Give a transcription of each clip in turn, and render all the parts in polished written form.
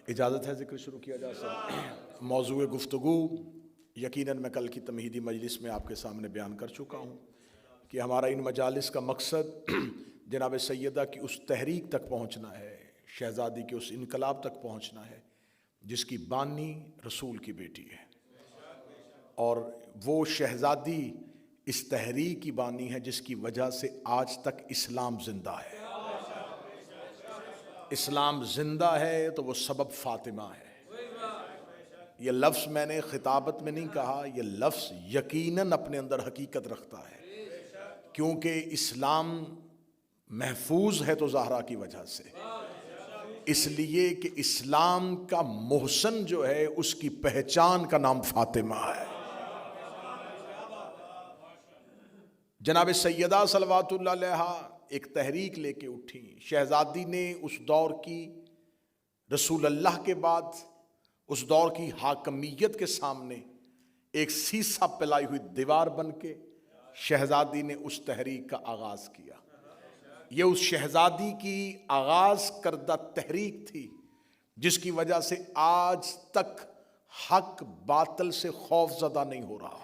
इजाज़त है ज़िक्र शुरू किया जा सकता। मौज़ूए गुफ्तगू यकीनन मैं कल की तमहीदी मजलिस में आपके सामने बयान कर चुका हूँ कि हमारा इन मजालिस का मकसद जनाब सैयदा की उस तहरीक तक पहुँचना है, शहज़ादी के उस इनकलाब तक पहुँचना है जिसकी बानी रसूल की बेटी है, और वो शहज़ादी इस तहरीक की बानी है जिसकी वजह से आज तक इस्लाम ज़िंदा है। इस्लाम जिंदा है तो वो सबब फातिमा है। ये लफ्ज़ मैंने खिताबत में नहीं कहा, ये लफ्ज़ यकीनन अपने अंदर हकीकत रखता है, क्योंकि इस्लाम महफूज है तो ज़हरा की वजह से, इसलिए कि इस्लाम का मोहसन जो है उसकी पहचान का नाम फातिमा है। जनाब सैयदा सल्लल्लाहु अलैहा एक तहरीक लेके उठी। शहजादी ने उस दौर की रसूल अल्लाह के बाद उस दौर की हाकमियत के सामने एक सीसा पिलाई हुई दीवार बन के शहजादी ने उस तहरीक का आगाज किया। ये उस शहजादी की आगाज करदा तहरीक थी जिसकी वजह से आज तक हक बातिल से खौफजदा नहीं हो रहा।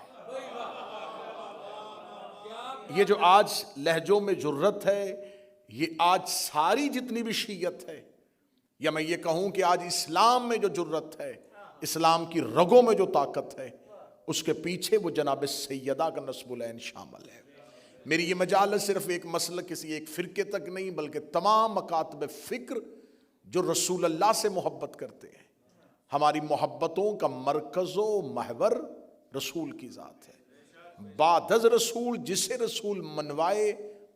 ये जो आज लहजों में जुर्रत है, ये आज सारी जितनी भी शीयत है, या मैं ये कहूं कि आज इस्लाम में जो जुर्रत है, इस्लाम की रगों में जो ताकत है, उसके पीछे वो जनाब सैयदा का नस्बुल-ऐन शामिल है। मेरी ये मजालत सिर्फ एक मसला किसी एक फ़िरके तक नहीं, बल्कि तमाम मकातब फ़िक्र जो रसूल अल्लाह से मोहब्बत करते हैं। हमारी मोहब्बतों का मरकज़ो महवर रसूल की ज़ात है। बादज़ रसूल जिसे रसूल मनवाए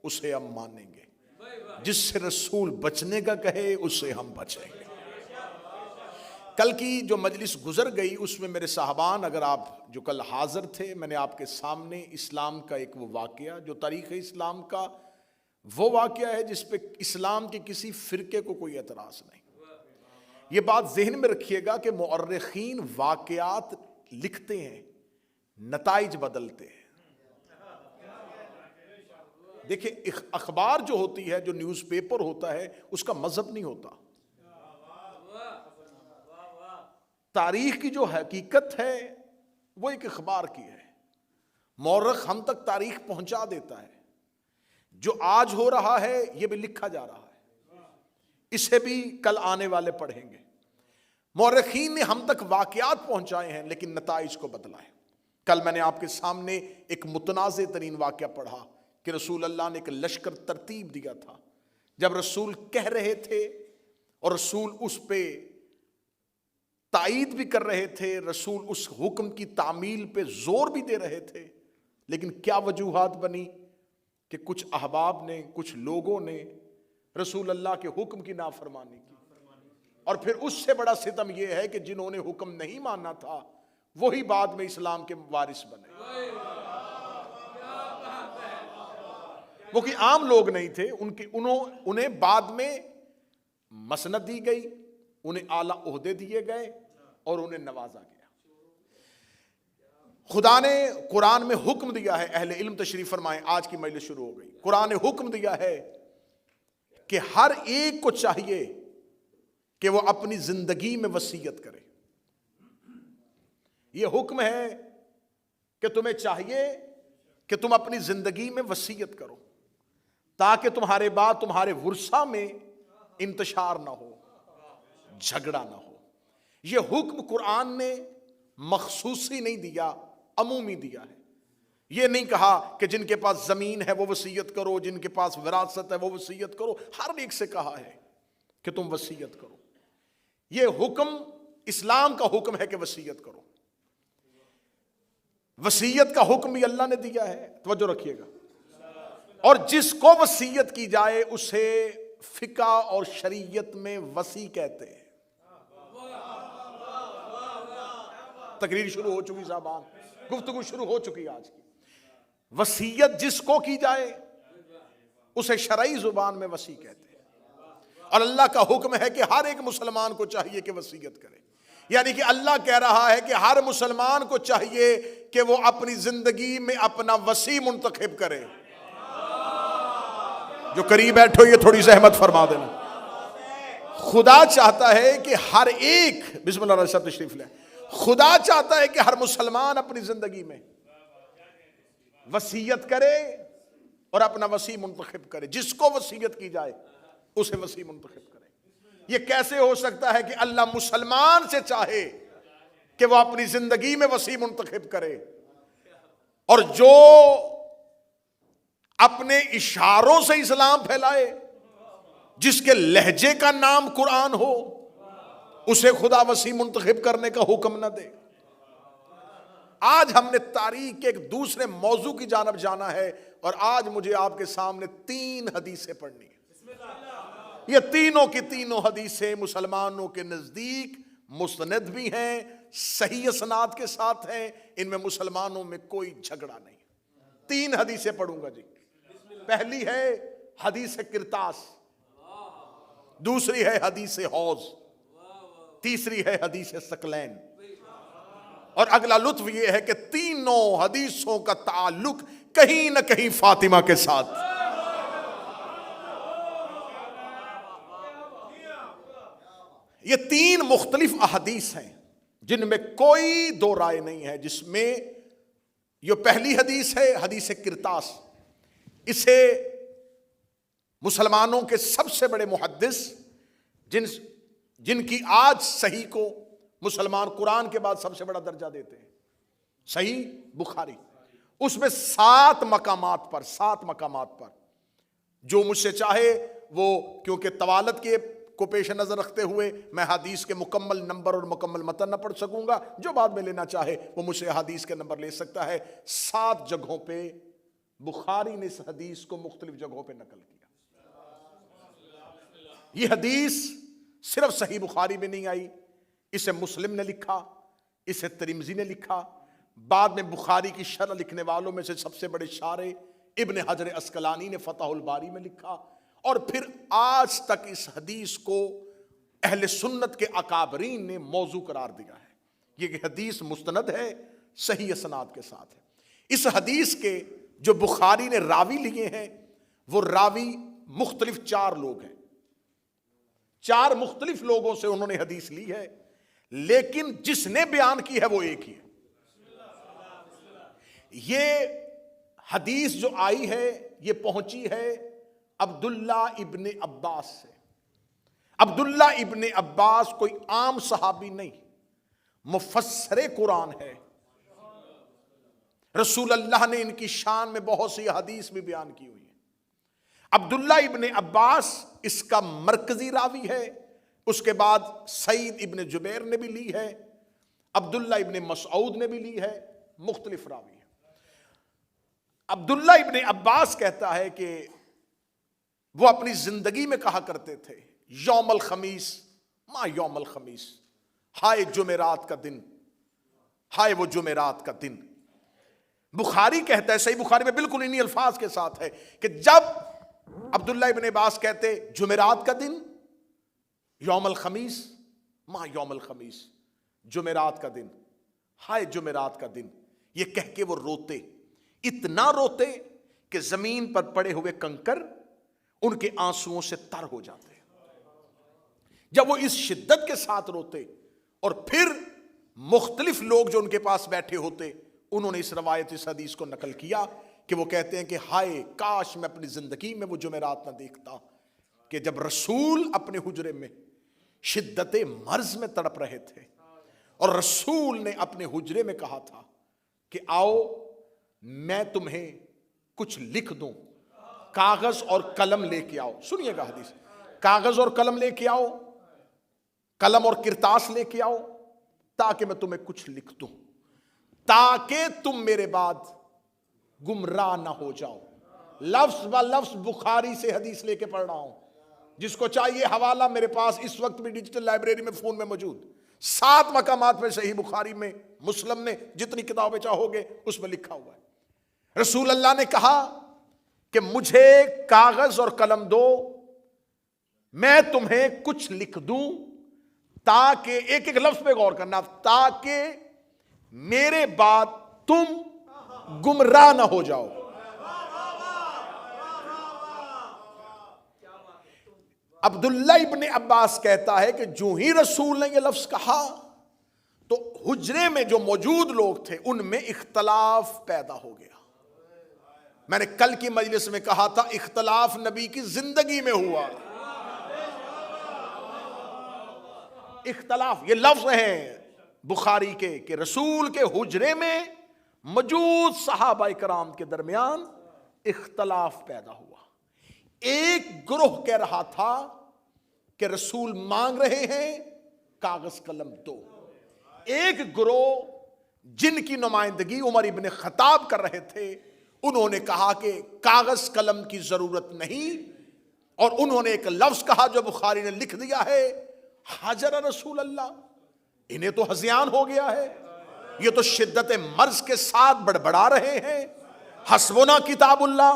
उसे हम मानेंगे, जिससे रसूल बचने का कहे उससे हम बचेंगे। कल की जो मजलिस गुजर गई उसमें मेरे साहबान, अगर आप जो कल हाजिर थे, मैंने आपके सामने इस्लाम का एक वो वाक़या, जो तारीख़ इस्लाम का वो वाक़या है जिस पे इस्लाम के किसी फ़िरके को कोई एतराज़ नहीं। ये बात ज़हन में रखिएगा कि मुअर्रिख़ीन वाक़यात लिखते हैं, नताइज बदलते हैं। देखिए, अखबार जो होती है, जो न्यूज़पेपर होता है, उसका मजहब नहीं होता। तारीख की जो हकीकत है वो एक अखबार की है। मौरख हम तक तारीख पहुंचा देता है। जो आज हो रहा है ये भी लिखा जा रहा है, इसे भी कल आने वाले पढ़ेंगे। मौरखीन ने हम तक वाक़यात पहुंचाए हैं लेकिन नताइज को बदला है। कल मैंने आपके सामने एक मुतनाज़े तरीन वाक़या पढ़ा कि रसूल अल्लाह ने एक लश्कर तरतीब दिया था। जब रसूल कह रहे थे और रसूल उस पे तायीद भी कर रहे थे, रसूल उस हुक्म की तामील पे जोर भी दे रहे थे, लेकिन क्या वजूहात बनी कि कुछ अहबाब ने, कुछ लोगों ने रसूल अल्लाह के हुक्म की नाफरमानी की। और फिर उससे बड़ा सितम यह है कि जिन्होंने हुक्म नहीं माना था वही बाद में इस्लाम के वारिस बने। वो कि आम लोग नहीं थे, उन्हें बाद में मसनद दी गई, उन्हें आला ओहदे दिए गए और उन्हें नवाजा गया। खुदा ने कुरान में हुक्म दिया है, अहले इल्म तशरीफ फरमाएं, आज की मजलिस शुरू हो गई। कुरान ने हुक्म दिया है कि हर एक को चाहिए कि वो अपनी जिंदगी में वसीयत करे। ये हुक्म है कि तुम्हें चाहिए कि तुम अपनी जिंदगी में वसीयत करो ताकि तुम्हारे बाद तुम्हारे वर्सा में इंतशार ना हो, झगड़ा ना हो। यह हुक्म कुरान ने मखसूसी नहीं दिया, अमूमी दिया है। यह नहीं कहा कि जिनके पास जमीन है वो वसीयत करो, जिनके पास विरासत है वो वसीयत करो। हर एक से कहा है कि तुम वसीयत करो। यह हुक्म इस्लाम का हुक्म है कि वसीयत करो। वसीयत का हुक्म भी अल्लाह ने दिया है, तवज्जो रखिएगा। और जिसको वसीयत की जाए उसे फिका और शरीयत में वसी कहते हैं। तकरीर शुरू हो चुकी साहबान, गुफ्तगू शुरू हो चुकी आज की। वसीयत जिसको की जाए उसे शरई जुबान में वसी कहते हैं। और अल्लाह का हुक्म है कि हर एक मुसलमान को चाहिए कि वसीयत करे। यानी कि अल्लाह कह रहा है कि हर मुसलमान को चाहिए कि वो अपनी जिंदगी में अपना वसी मुंतखब करे। जो करीब बैठो ये थोड़ी सहमत फरमा देना। खुदा चाहता है कि हर एक, बिस्मिल्लाह अर्शद तशरीफ ले, खुदा चाहता है कि हर मुसलमान अपनी जिंदगी में वसीयत करे और अपना वसी मुंतखब करे। जिसको वसीयत की जाए उसे वसी मुंतखब करे। यह कैसे हो सकता है कि अल्लाह मुसलमान से चाहे कि वह अपनी जिंदगी में वसी मुंतखब करे, और जो अपने इशारों से इस्लाम फैलाए, जिसके लहजे का नाम कुरान हो, उसे खुदा वसी मुंतखब करने का हुक्म न दे। आज हमने तारीख के एक दूसरे मौजू की जानब जाना है, और आज मुझे आपके सामने 3 हदीसें पढ़नी है। ये तीनों की तीनों हदीसें मुसलमानों के नजदीक मुस्तनद भी हैं, सही असनाद के साथ हैं, इनमें मुसलमानों में कोई झगड़ा नहीं। 3 हदीसें पढ़ूंगा जी। पहली है हदीस किरतास, दूसरी है हदीस हौज, तीसरी है हदीस सकलैन। और अगला लुत्फ यह है कि तीनों हदीसों का ताल्लुक कहीं ना कहीं फातिमा के साथ। ये 3 मुख्तलिफ अहदीस हैं जिनमें कोई दो राय नहीं है। जिसमें जो पहली हदीस है हदीस किरतास, इसे मुसलमानों के सबसे बड़े मुहद्दिस जिनकी आज सही को मुसलमान कुरान के बाद सबसे बड़ा दर्जा देते हैं, सही बुखारी, उसमें 7 मकामात पर जो मुझसे चाहे वो, क्योंकि तवालत के को पेश नजर रखते हुए मैं हदीस के मुकम्मल नंबर और मुकम्मल मतन न पढ़ सकूंगा, जो बाद में लेना चाहे वो मुझसे हदीस के नंबर ले सकता है। 7 जगहों पे बुखारी ने इस हदीस को मुख्तलिफ जगहों पे नकल किया। यह हदीस सिर्फ सही बुखारी में नहीं आई, इसे मुस्लिम ने लिखा, इसे तिरमिज़ी ने लिखा, बाद में बुखारी की शरह लिखने वालों में से सबसे बड़े शारे इब्न हजर अस्कलानी ने फतहुल बारी में लिखा, और फिर आज तक इस हदीस को अहले सुन्नत के अकाबरीन ने मौजू करार दिया है। ये हदीस मुस्तनद है, सही असनाद के साथ है। इस हदीस के जो बुखारी ने रावी लिए हैं, वो रावी मुख्तलिफ 4 लोग हैं। 4 मुख्तलिफ लोगों से उन्होंने हदीस ली है, लेकिन जिसने बयान की है वो एक ही है। ये हदीस जो आई है ये पहुंची है अब्दुल्ला इब्ने अब्बास से। अब्दुल्ला इब्ने अब्बास कोई आम सहाबी नहीं, मुफस्सरे कुरान है। रसूल अल्लाह ने इनकी शान में बहुत सी हदीस भी बयान की हुई है। अब्दुल्ला इब्ने अब्बास इसका मरकजी रावी है। उसके बाद सईद इब्ने जुबैर ने भी ली है, अब्दुल्ला इब्ने मसऊद ने भी ली है, मुख्तलिफ रावी है। अब्दुल्ला इब्ने अब्बास कहता है कि वो अपनी जिंदगी में कहा करते थे, यौमल खमीस मा यौमल खमीस, हाय जुमेरात का दिन, हाय वो जुमेरात का दिन। बुखारी कहता है, सही बुखारी में बिल्कुल इन्हीं अल्फाज के साथ है कि जब अब्दुल्ला इब्ने अब्बास कहते जुमेरात का दिन, यौमल खमीस मा यौमल खमीस, जुमेरात का दिन, हाय जुमेरात का दिन, ये कह के वो रोते, इतना रोते कि जमीन पर पड़े हुए कंकर उनके आंसुओं से तर हो जाते। जब वो इस शिद्दत के साथ रोते, और फिर मुख्तलिफ लोग जो उनके पास बैठे होते, उन्होंने इस रवायत, इस हदीस को नकल किया कि वो कहते हैं कि हाय काश मैं अपनी जिंदगी में वो जुमेरात ना देखता कि जब रसूल अपने हुजरे में शिद्दत मर्ज में तड़प रहे थे, और रसूल ने अपने हुजरे में कहा था कि आओ मैं तुम्हें कुछ लिख दूं, कागज और कलम लेके आओ। सुनिएगा हदीस, कागज और कलम लेके आओ, कलम और किरतास लेके आओ, ताकि मैं तुम्हें कुछ लिख दूं, ताकि तुम मेरे बाद गुमराह ना हो जाओ। लफ्ज ब लफ्ज बुखारी से हदीस लेके पढ़ रहा हूं। जिसको चाहिए हवाला मेरे पास इस वक्त भी डिजिटल लाइब्रेरी में फोन में मौजूद, 7 मकामात पे सही बुखारी में, मुस्लिम ने, जितनी किताबें चाहोगे उसमें लिखा हुआ है। रसूल अल्लाह ने कहा कि मुझे कागज और कलम दो, मैं तुम्हें कुछ लिख दूं, ताकि एक एक लफ्ज पे गौर करना, ताकि मेरे बाद तुम गुमराह ना हो जाओ। अब्दुल्ला इब्ने अब्बास कहता है कि जो ही रसूल ने यह लफ्ज कहा तो हुजरे में जो मौजूद लोग थे उनमें इख्तलाफ पैदा हो गया। मैंने कल की मजलिस में कहा था इख्तलाफ नबी की जिंदगी में हुआ। इख्तलाफ ये लफ्ज है बुखारी के कि रसूल के हुजरे में मौजूद सहाबा इकराम के दरमियान इख्तलाफ पैदा हुआ। एक ग्रोह कह रहा था कि रसूल मांग रहे हैं कागज कलम दो। एक ग्रोह जिनकी नुमाइंदगी उमर इब्ने खत्ताब कर रहे थे उन्होंने कहा कि कागज कलम की जरूरत नहीं, और उन्होंने एक लफ्ज कहा जो बुखारी ने लिख दिया है, हाजर रसूल अल्लाह। इन्हें तो हज़ियान हो गया है, ये तो शिद्दत मर्ज के साथ बड़बड़ा रहे हैं, हस्बुना किताबुल्लाह,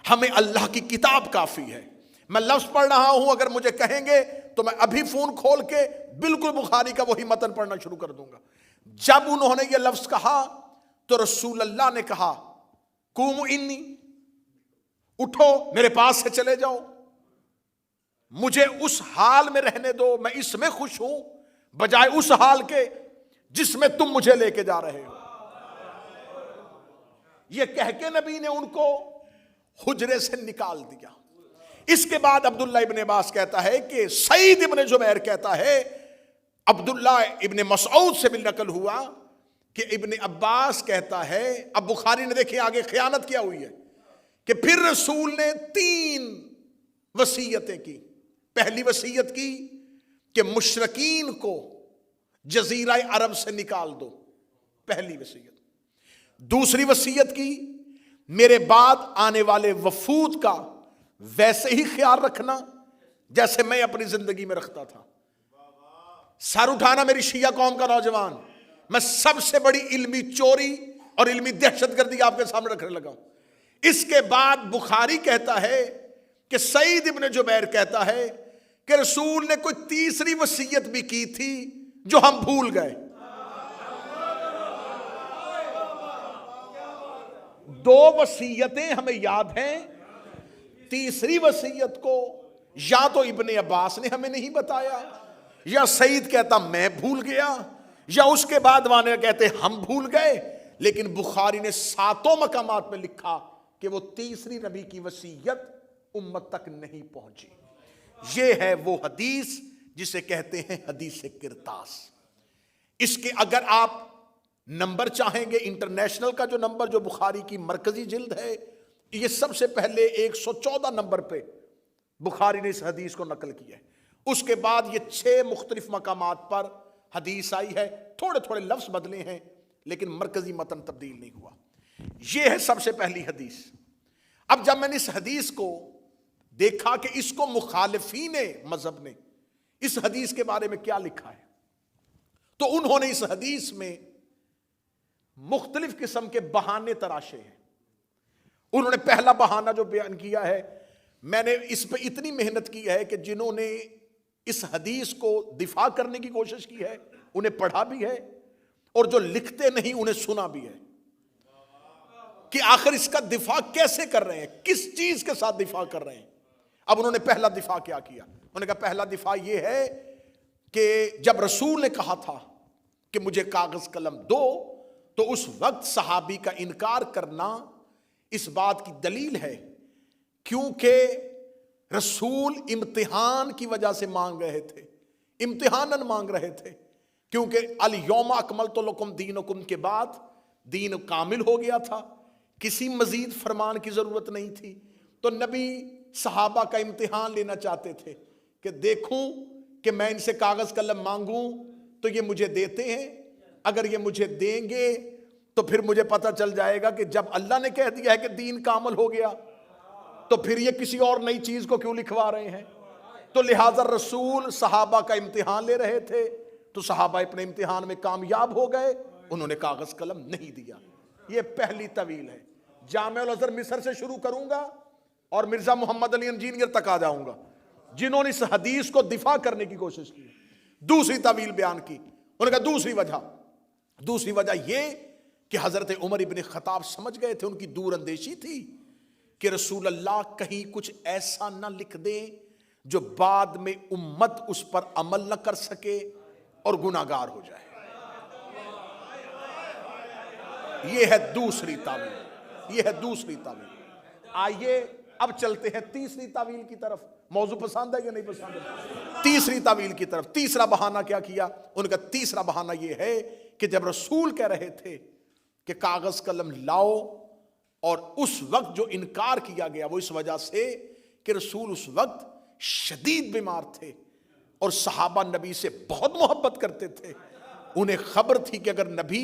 हमें अल्लाह की किताब काफी है। मैं लफ्ज पढ़ रहा हूं, अगर मुझे कहेंगे तो मैं अभी फोन खोल के बिल्कुल बुखारी का वही मतन पढ़ना शुरू कर दूंगा। जब उन्होंने ये लफ्ज कहा तो रसूल अल्लाह ने कहा कुमु इन्नी, उठो मेरे पास से चले जाओ, मुझे उस हाल में रहने दो, मैं इसमें खुश हूं बजाय उस हाल के जिसमें तुम मुझे लेके जा रहे हो। यह कह के नबी ने उनको हुजरे से निकाल दिया। इसके बाद अब्दुल्ला इब्ने अब्बास कहता है कि सईद इब्ने जुबैर कहता है अब्दुल्ला इब्ने मसऊद से भी नकल हुआ कि इब्ने अब्बास कहता है, अब बुखारी ने देखिए आगे खयानत क्या हुई है कि फिर रसूल ने 3 वसीयतें की। पहली वसीयत की कि मुशरकीन को जजीरा अरब से निकाल दो, पहली वसीयत। दूसरी वसीयत की मेरे बाद आने वाले वफूद का वैसे ही ख्याल रखना जैसे मैं अपनी जिंदगी में रखता था। सर उठाना मेरी शिया कौम का नौजवान, मैं सबसे बड़ी इल्मी चोरी और इल्मी दहशतगर्दी आपके सामने रखने लगा हूं। इसके बाद बुखारी कहता है कि सईद इब्ने जुबैर कहता है कि रसूल ने कोई तीसरी वसीयत भी की थी जो हम भूल गए। 2 वसीयतें हमें याद हैं, तीसरी वसीयत को या तो इब्ने अब्बास ने हमें नहीं बताया, या सईद कहता मैं भूल गया, या उसके बाद वाने कहते हम भूल गए। लेकिन बुखारी ने 7 मकामात में लिखा कि वो तीसरी नबी की वसीयत उम्मत तक नहीं पहुंची। ये है वो हदीस जिसे कहते हैं हदीस किरतास। इसके अगर आप नंबर चाहेंगे, इंटरनेशनल का जो नंबर जो बुखारी की मरकजी जिल्द है, ये सबसे पहले 114 नंबर पे बुखारी ने इस हदीस को नकल किया है। उसके बाद ये 6 मुख्तलिफ मकामात पर हदीस आई है, थोड़े थोड़े लफ्ज बदले हैं लेकिन मरकजी मतन तब्दील नहीं हुआ। ये है सबसे पहली हदीस। अब जब मैंने इस हदीस को देखा कि इसको मुखालिफीन मजहब ने इस हदीस के बारे में क्या लिखा है, तो उन्होंने इस हदीस में मुख्तलिफ किस्म के बहाने तराशे हैं। उन्होंने पहला बहाना जो बयान किया है, मैंने इस पे इतनी मेहनत की है कि जिन्होंने इस हदीस को दिफा करने की कोशिश की है उन्हें पढ़ा भी है, और जो लिखते नहीं उन्हें सुना भी है कि आखिर इसका दिफा कैसे कर रहे हैं, किस चीज के साथ दिफा कर रहे हैं। अब उन्होंने पहला दिफा क्या किया, उन्होंने कहा पहला दिफा यह है कि जब रसूल ने कहा था कि मुझे कागज कलम दो, तो उस वक्त सहाबी का इनकार करना इस बात की दलील है क्योंकि रसूल इम्तिहान की वजह से मांग रहे थे, इम्तिहानन मांग रहे थे, क्योंकि अल यौमा अकमलतु लकुम दीनकुम के बाद दीन कामिल हो गया था, किसी मजीद फरमान की जरूरत नहीं थी। तो नबी सहाबा का इम्तिहान लेना चाहते थे कि देखूं कि मैं इनसे कागज कलम मांगूं तो ये मुझे देते हैं, अगर ये मुझे देंगे तो फिर मुझे पता चल जाएगा कि जब अल्लाह ने कह दिया है कि दीन कामिल हो गया तो फिर ये किसी और नई चीज को क्यों लिखवा रहे हैं। तो लिहाजा रसूल सहाबा का इम्तिहान ले रहे थे, तो सहाबा अपने इम्तिहान में कामयाब हो गए, उन्होंने कागज कलम नहीं दिया। ये पहली तवील है। जामिउल अज़हर मिस्र से शुरू करूंगा और मिर्जा मोहम्मद अली इंजीनियर तक आ जाऊंगा जिन्होंने इस हदीस को दिफा करने की कोशिश की। दूसरी तवील बयान की, उन्होंने कहा दूसरी वजह यह कि हजरत उमर इब्ने खत्ताब समझ गए थे, उनकी दूर अंदेशी थी कि रसूल अल्लाह कहीं कुछ ऐसा ना लिख दे जो बाद में उम्मत उस पर अमल न कर सके और गुनाहगार हो जाए। यह है दूसरी तावील, यह है दूसरी तावील। आइए अब चलते हैं तीसरी तावील की तरफ। मौजू पसंद है या नहीं पसंद है? तीसरी तावील की तरफ। तीसरा बहाना क्या किया उनका? तीसरा बहाना यह है कि जब रसूल कह रहे थे कि कागज कलम लाओ, और उस वक्त जो इनकार किया गया वो इस वजह से कि रसूल उस वक्त शदीद बीमार थे और सहाबा नबी से बहुत मोहब्बत करते थे। उन्हें खबर थी कि अगर नबी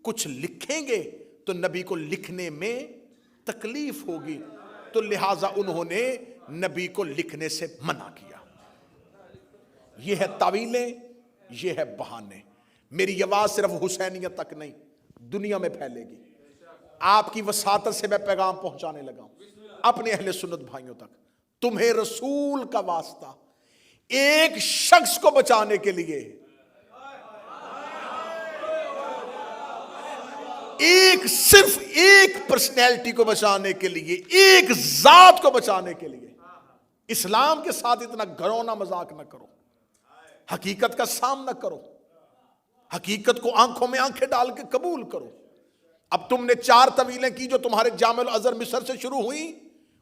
कुछ लिखेंगे तो नबी को लिखने में तकलीफ होगी, तो लिहाजा उन्होंने नबी को लिखने से मना किया। यह है तावीलें, यह है बहाने। मेरी आवाज सिर्फ हुसैनियत तक नहीं, दुनिया में फैलेगी। आपकी वसातत से मैं पैगाम पहुंचाने लगा हूं अपने अहले सुन्नत भाइयों तक। तुम्हें रसूल का वास्ता एक शख्स को बचाने के लिए, एक सिर्फ एक पर्सनैलिटी को बचाने के लिए, एक जात को बचाने के लिए इस्लाम के साथ इतना घरौना मजाक न करो। हकीकत का सामना करो, हकीकत को आंखों में आंखें डाल के कबूल करो। अब तुमने 4 तवीलें की जो तुम्हारे जामिल अजहर मिस्र से शुरू हुई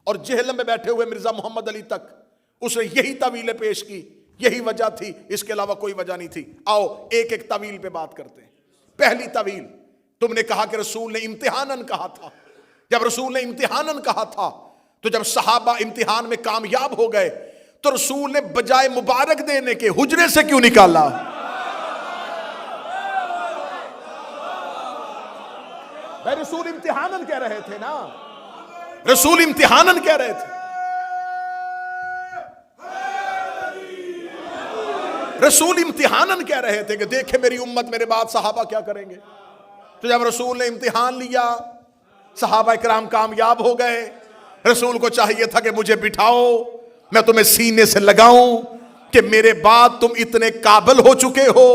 और जेहलम में बैठे हुए मिर्जा मोहम्मद अली तक उसने यही तवीलें पेश की। यही वजह थी, इसके अलावा कोई वजह नहीं थी। आओ एक एक तवील पे बात करते हैं। पहली तवील, तुमने कहा कि रसूल ने इम्तिहानन कहा था। जब रसूल ने इम्तिहानन कहा था तो जब सहाबा इम्तिहान में कामयाब हो गए तो रसूल ने बजाय मुबारक देने के हुजरे से क्यों निकाला? भाई रसूल इम्तिहानन कह रहे थे ना, रसूल इम्तिहानन कह रहे थे। रसूल इम्तिहानन कह रहे थे कि देखे मेरी उम्मत मेरे बाद सहाबा क्या करेंगे। तो जब रसूल ने इम्तिहान लिया, सहाबा इकराम कामयाब हो गए। रसूल को चाहिए था कि मुझे बिठाओ, मैं तुम्हें सीने से लगाऊं कि मेरे बाद तुम इतने काबिल हो चुके हो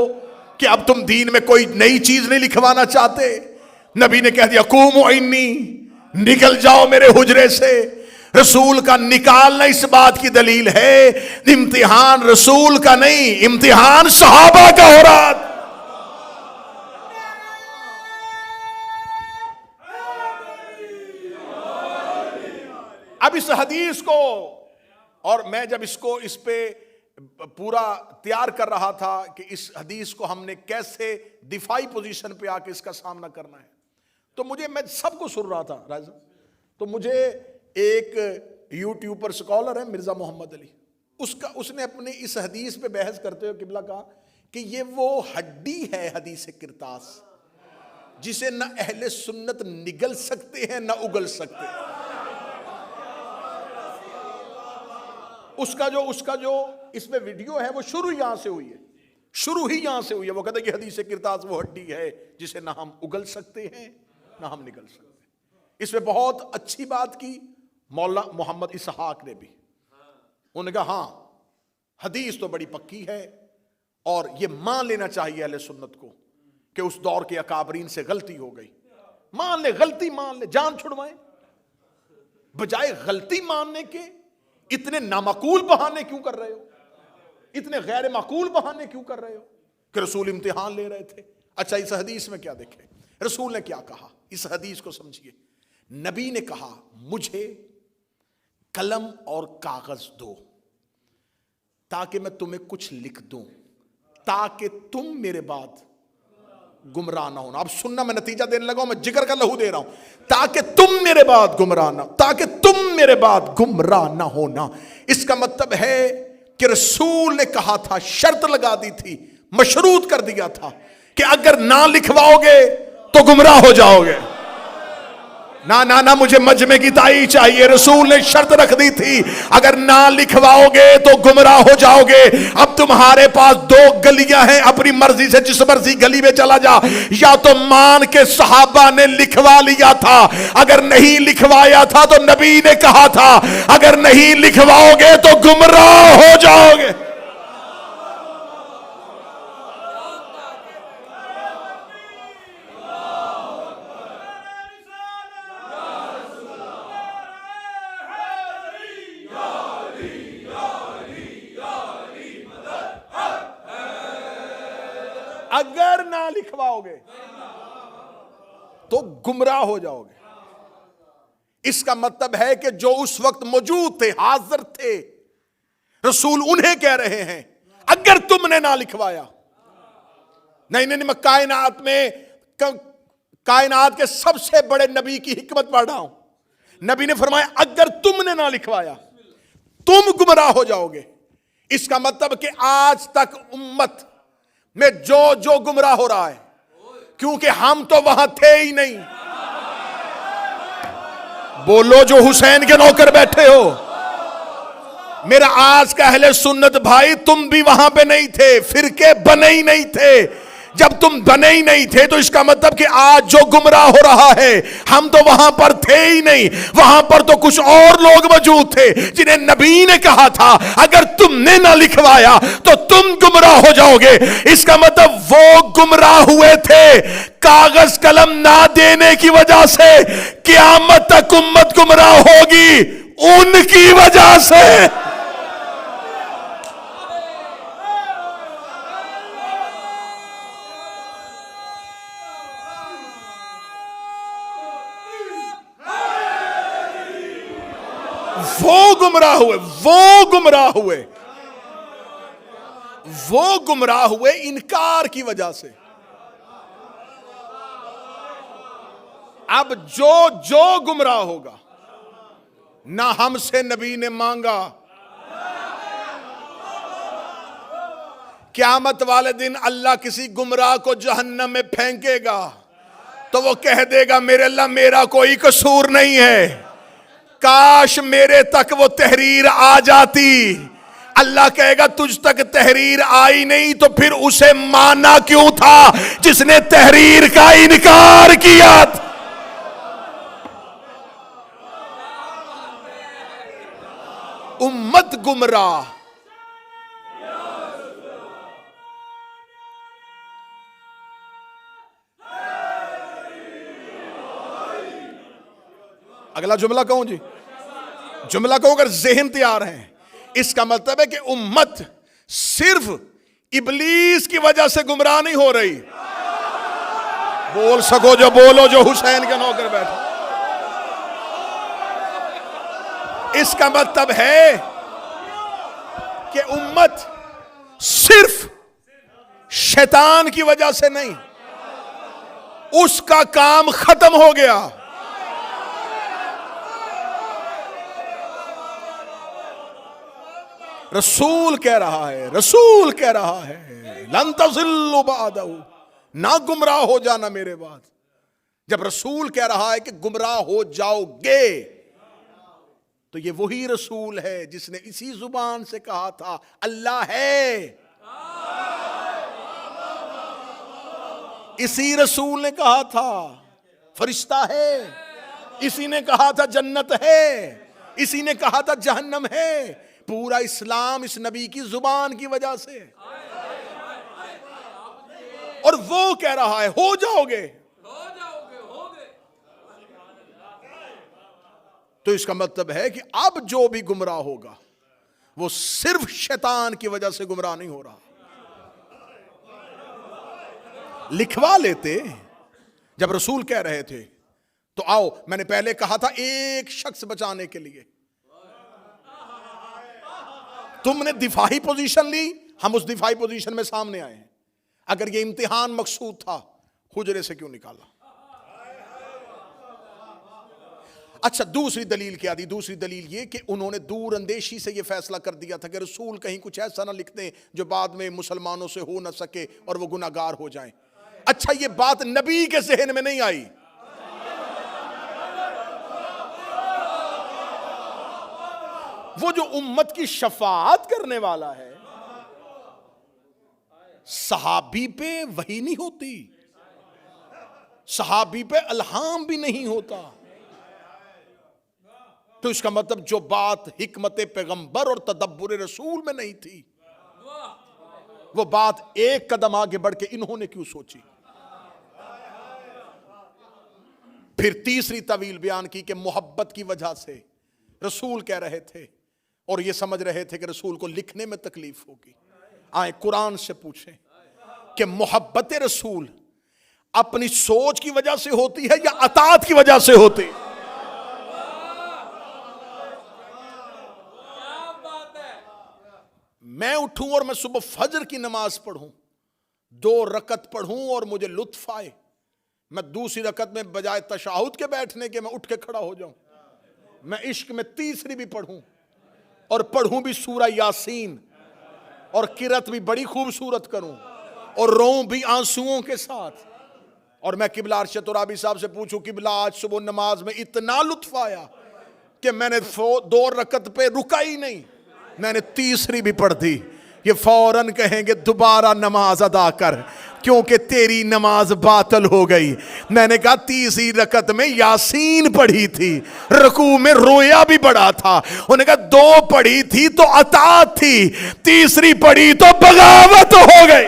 कि अब तुम दीन में कोई नई चीज नहीं लिखवाना चाहते। नबी ने कह दिया कूमो इन्नी, निकल जाओ मेरे हुजरे से। रसूल का निकालना इस बात की दलील है इम्तिहान रसूल का नहीं, इम्तिहान सहाबा का हो रहा। अब इस हदीस को, और मैं जब इसको इस पे पूरा तैयार कर रहा था कि इस हदीस को हमने कैसे दिफाई पोजीशन पे आके इसका सामना करना है, तो मुझे, मैं सबको सुन रहा था राजा, तो मुझे एक यूट्यूब पर स्कॉलर है मिर्जा मोहम्मद अली, उसने अपने इस हदीस पे बहस करते हुए किबला कहा कि ये वो हड्डी है हदीस किरतास जिसे न अहले सुन्नत निगल सकते हैं न उगल सकते हैं। उसका जो इसमें वीडियो है वो शुरू यहां से हुई है, शुरू ही यहां से हुई है। वो कहते हैं कि हदीस किरतास वो हड्डी है जिसे ना हम उगल सकते हैं ना हम निगल सकते हैं। इसमें बहुत अच्छी बात की मौला मोहम्मद इसहाक ने भी। उन्होंने कहा हाँ हदीस तो बड़ी पक्की है और ये मान लेना चाहिए अहले सुन्नत को कि उस दौर के अकाबरीन से गलती हो गई। मान ले, गलती मान ले, जान छुड़वाएं। बजाय गलती मानने के इतने नामाकूल बहाने क्यों कर रहे हो, इतने गैर माकूल बहाने क्यों कर रहे हो कि रसूल इम्तिहान ले रहे थे। अच्छा इस हदीस में क्या देखें, रसूल ने क्या कहा, इस हदीस को समझिए। नबी ने कहा मुझे कलम और कागज दो ताकि मैं तुम्हें कुछ लिख दूं, ताकि तुम मेरे बाद गुमराह ना होना। अब सुनना, मैं नतीजा देने लगा हूं, मैं जिक्र का लहू दे रहा हूं। ताकि तुम मेरे बाद गुमराह ना, ताकि तुम मेरे बाद गुमराह ना होना। इसका मतलब है कि रसूल ने कहा था, शर्त लगा दी थी, मशरूत कर दिया था कि अगर ना लिखवाओगे तो गुमराह हो जाओगे। ना ना ना, मुझे मजमे की ताई चाहिए। रसूल ने शर्त रख दी थी अगर ना लिखवाओगे तो गुमराह हो जाओगे। अब तुम्हारे पास 2 गलियां हैं, अपनी मर्जी से जिस मर्जी गली में चला जा। या तो मान के सहाबा ने लिखवा लिया था, अगर नहीं लिखवाया था तो नबी ने कहा था अगर नहीं लिखवाओगे तो गुमराह हो जाओगे। अगर ना लिखवाओगे तो गुमराह हो जाओगे। इसका मतलब है कि जो उस वक्त मौजूद थे, हाजिर थे, रसूल उन्हें कह रहे हैं अगर तुमने ना लिखवाया। नहीं, मैं कायनात के सबसे बड़े नबी की हिकमत पढ़ रहा हूं। नबी ने फरमाया अगर तुमने ना लिखवाया तुम गुमराह हो जाओगे। इसका मतलब कि आज तक उम्मत में जो गुमराह हो रहा है, क्योंकि हम तो वहां थे ही नहीं। बोलो जो हुसैन के नौकर बैठे हो, मेरा आज का अहले सुन्नत भाई, तुम भी वहां पे नहीं थे, फिरके बने ही नहीं थे। जब तुम बने ही नहीं थे तो इसका मतलब कि आज जो गुमराह हो रहा है, हम तो वहां पर थे ही नहीं। वहां पर तो कुछ और लोग मौजूद थे जिन्हें नबी ने कहा था अगर तुमने ना लिखवाया तो तुम गुमराह हो जाओगे। इसका मतलब वो गुमराह हुए थे कागज कलम ना देने की वजह से। क़यामत तक उम्मत गुमराह होगी उनकी वजह से। वो गुमराह हुए इनकार की वजह से। अब जो गुमराह होगा, ना हमसे नबी ने मांगा, क़यामत वाले दिन अल्लाह किसी गुमराह को जहन्नम में फेंकेगा तो वो कह देगा मेरे अल्लाह मेरा कोई कसूर नहीं है, काश मेरे तक वो तहरीर आ जाती। अल्लाह कहेगा तुझ तक तहरीर आई नहीं तो फिर उसे माना क्यों था जिसने तहरीर का इनकार किया। उम्मत गुमराह। अगला जुमला कहूं जी, जुमला कहूं अगर ज़हन तैयार है। इसका मतलब है कि उम्मत सिर्फ इब्लीस की वजह से गुमराह नहीं हो रही। बोल सको जो बोलो जो हुसैन के नौकर बैठे। इसका मतलब है कि उम्मत सिर्फ शैतान की वजह से नहीं, उसका काम खत्म हो गया। रसूल कह रहा है लन तज़िल्लु बअदहु, ना गुमराह हो जाना मेरे बाद। जब रसूल कह रहा है कि गुमराह हो जाओगे, तो ये वही रसूल है जिसने इसी जुबान से कहा था अल्लाह है। इसी रसूल ने कहा था फरिश्ता है, इसी ने कहा था जन्नत है, इसी ने कहा था जहन्नम है। पूरा इस्लाम इस नबी की जुबान की वजह से। और वो कह रहा है हो जाओगे। तो इसका मतलब है कि अब जो भी गुमराह होगा वो सिर्फ शैतान की वजह से गुमराह नहीं हो रहा। लिखवा लेते जब रसूल कह रहे थे तो आओ, मैंने पहले कहा था एक शख्स बचाने के लिए तुमने दिफाई पोजीशन ली, हम उस दिफाई पोजीशन में सामने आए हैं। अगर ये इम्तिहान मकसूद था, हुजरे से क्यों निकाला? अच्छा, दूसरी दलील क्या दी? दूसरी दलील ये कि उन्होंने दूर अंदेशी से ये फैसला कर दिया था कि रसूल कहीं कुछ ऐसा ना लिख दें जो बाद में मुसलमानों से हो ना सके और वो गुनाहगार हो जाएं। अच्छा, ये बात नबी के ज़हन में नहीं आई। वो जो उम्मत की शफाअत करने वाला है, सहाबी पे वही नहीं होती, सहाबी पे अल्हाम भी नहीं होता। तो इसका मतलब जो बात हिकमत पैगंबर और तदब्बुर रसूल में नहीं थी, वो बात एक कदम आगे बढ़ के इन्होंने क्यों सोची? फिर तीसरी तवील बयान की कि मोहब्बत की वजह से रसूल कह रहे थे और ये समझ रहे थे कि रसूल को लिखने में तकलीफ होगी। आए कुरान से पूछें कि मोहब्बत रसूल अपनी सोच की वजह से होती है या अताअत की वजह से होती है? मैं उठूं और मैं सुबह फजर की नमाज पढ़ूं, 2 रकत पढ़ूं और मुझे लुत्फ आए, मैं दूसरी रकत में बजाय तशाहुद के बैठने के मैं उठ के खड़ा हो जाऊं, मैं इश्क में तीसरी भी पढ़ूं और पढ़ूं भी सूरा यासीन और किरत भी बड़ी खूबसूरत करूं और रोऊं भी आंसुओं के साथ, और मैं किबला अरशद तुराबी साहब से पूछूं, किबला आज सुबह नमाज में इतना लुत्फ आया कि मैंने 2 रकत पे रुका ही नहीं, मैंने तीसरी भी पढ़ दी, ये फौरन कहेंगे दोबारा नमाज अदा कर क्योंकि तेरी नमाज बातल हो गई। मैंने कहा तीसरी रकत में यासीन पढ़ी थी, रुकू में रोया भी बड़ा था, उन्होंने कहा 2 पढ़ी थी तो अताअत थी, तीसरी पढ़ी तो बगावत हो गई।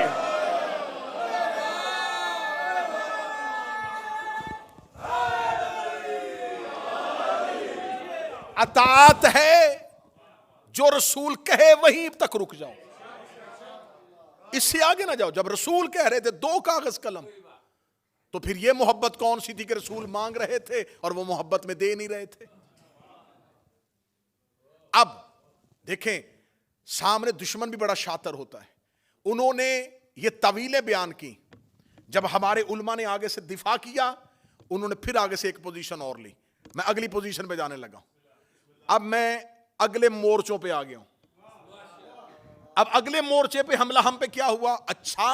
अताअत है जो रसूल कहे वहीं तक रुक जाओ, इससे आगे ना जाओ। जब रसूल कह रहे थे 2 कागज कलम, तो फिर ये मोहब्बत कौन सी थी कि रसूल मांग रहे थे और वो मोहब्बत में दे नहीं रहे थे? अब देखें, सामने दुश्मन भी बड़ा शातिर होता है, उन्होंने ये तवीलें बयान की, जब हमारे उलमा ने आगे से दिफा किया, उन्होंने फिर आगे से एक पोजीशन और ली, मैं अगली पोजीशन पे जाने लगा। अब मैं अगले मोर्चों पे आ गया हूं। अब अगले मोर्चे पे हमला हम पे क्या हुआ? अच्छा,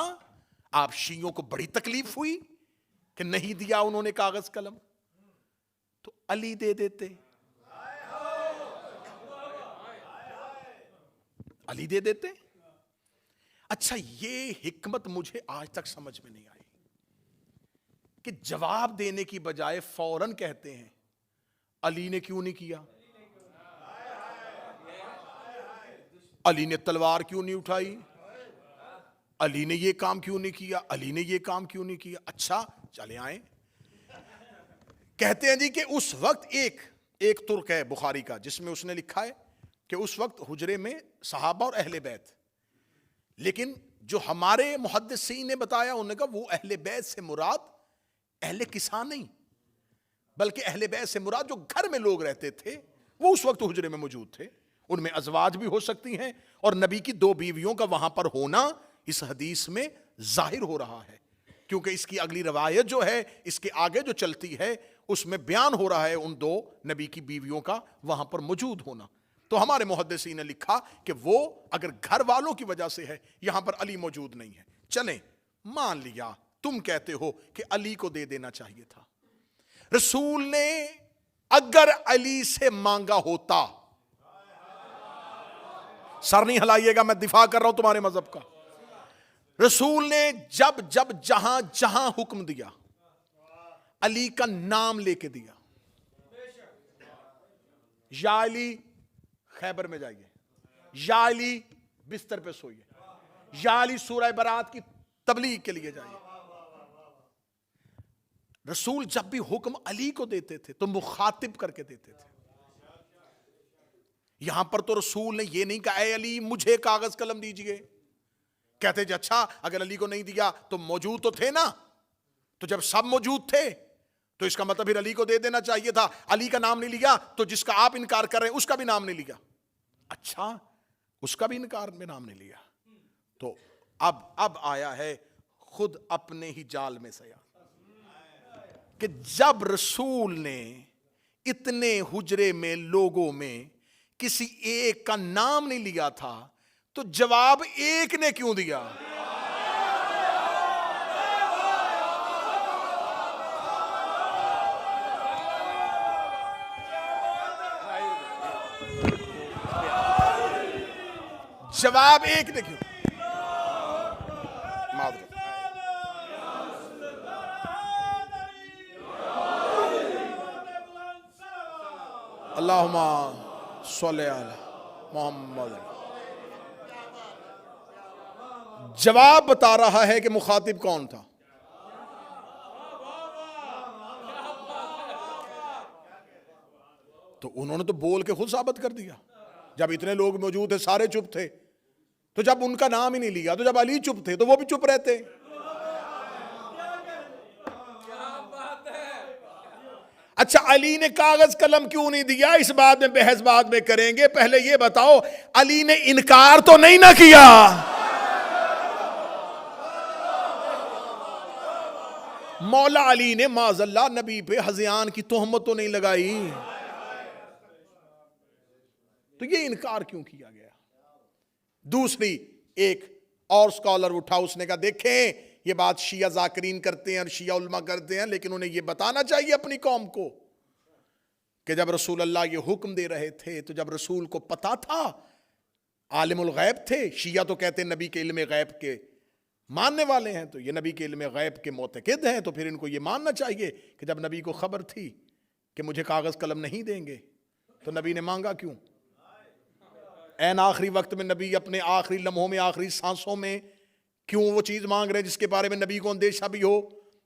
आप शियों को बड़ी तकलीफ हुई कि नहीं दिया उन्होंने कागज कलम, तो अली दे देते, अली दे देते। अच्छा, ये हिकमत मुझे आज तक समझ में नहीं आई कि जवाब देने की बजाय फौरन कहते हैं अली ने क्यों नहीं किया, अली ने तलवार क्यों नहीं उठाई, अली ने ये काम क्यों नहीं किया, अली ने ये काम क्यों नहीं किया। अच्छा, चले आए, कहते हैं जी कि उस वक्त एक तुर्क है बुखारी का, जिसमें उसने लिखा है कि उस वक्त हुजरे में सहाबा और अहले बैत, लेकिन जो हमारे मुहद्दिसीन ने बताया, उन्होंने कहा वो अहले बैत से मुराद अहले किसा नहीं, बल्कि अहले बैत से मुराद जो घर में लोग रहते थे वो उस वक्त हुजरे में मौजूद थे, उनमें अजवाज भी हो सकती हैं, और नबी की 2 बीवियों का वहां पर होना इस हदीस में जाहिर हो रहा है, क्योंकि इसकी अगली रवायत जो है, इसके आगे जो चलती है, उसमें बयान हो रहा है उन 2 नबी की बीवियों का वहां पर मौजूद होना। तो हमारे मुहद्दिसीन ने लिखा कि वो अगर घर वालों की वजह से है, यहां पर अली मौजूद नहीं है, चलें मान लिया तुम कहते हो कि अली को दे देना चाहिए था। रसूल ने अगर अली से मांगा होता, सर नहीं हिलाइएगा, मैं दिफा कर रहा हूं तुम्हारे मजहब का, रसूल ने जब जब जहां जहां हुक्म दिया, अली का नाम लेके दिया, या अली खैबर में जाइए, या अली बिस्तर पे सोइए, या अली सूरह बरात की तबलीग के लिए जाइए। रसूल जब भी हुक्म अली को देते थे तो मुखातिब करके देते थे। यहां पर तो रसूल ने यह नहीं कहा, ऐ अली मुझे कागज कलम दीजिए, कहते जी अच्छा अगर अली को नहीं दिया तो मौजूद तो थे ना, तो जब सब मौजूद थे तो इसका मतलब फिर अली को दे देना चाहिए था। अली का नाम नहीं लिया तो जिसका आप इनकार कर रहे हैं उसका भी नाम नहीं लिया, अच्छा उसका भी इनकार में नाम नहीं लिया, तो अब आया है खुद अपने ही जाल में सया कि जब रसूल ने इतने हुजरे में लोगों में किसी एक का नाम नहीं लिया था, तो जवाब एक ने क्यों दिया? जवाब एक ने क्यों? अल्लाहुम्मा सल्ले अला मोहम्मद। जवाब बता रहा है कि मुखातिब कौन था। तो उन्होंने तो बोल के खुद साबित कर दिया, जब इतने लोग मौजूद थे, सारे चुप थे, तो जब उनका नाम ही नहीं लिया, तो जब अली चुप थे तो वो भी चुप रहते। अच्छा, अली ने कागज कलम क्यों नहीं दिया, इस बात में बहस बाद में करेंगे। पहले ये बताओ, अली ने इनकार तो नहीं ना किया? मौला अली ने माजल्ला नबी पे हज़यान की तोहमत तो नहीं लगाई, तो ये इनकार क्यों किया गया? दूसरी, एक और स्कॉलर उठा, उसने कहा देखें ये बात शिया जाकिरीन करते हैं और शिया उलमा करते हैं, लेकिन उन्हें ये बताना चाहिए अपनी कौम को कि जब रसूल अल्लाह ये हुक्म दे रहे थे तो जब रसूल को पता था, आलिमुल गैब थे। शिया तो कहते हैं नबी के इल्म गैब के मानने वाले हैं, तो ये नबी के इल्म गैब के मोतकिद हैं, तो फिर इनको ये मानना चाहिए कि जब नबी को खबर थी कि मुझे कागज कलम नहीं देंगे, तो नबी ने मांगा क्यों? ऐन आखिरी वक्त में नबी अपने आखिरी लम्हों में, आखिरी सांसों में क्यों वो चीज मांग रहे हैं जिसके बारे में नबी को अंदेशा भी हो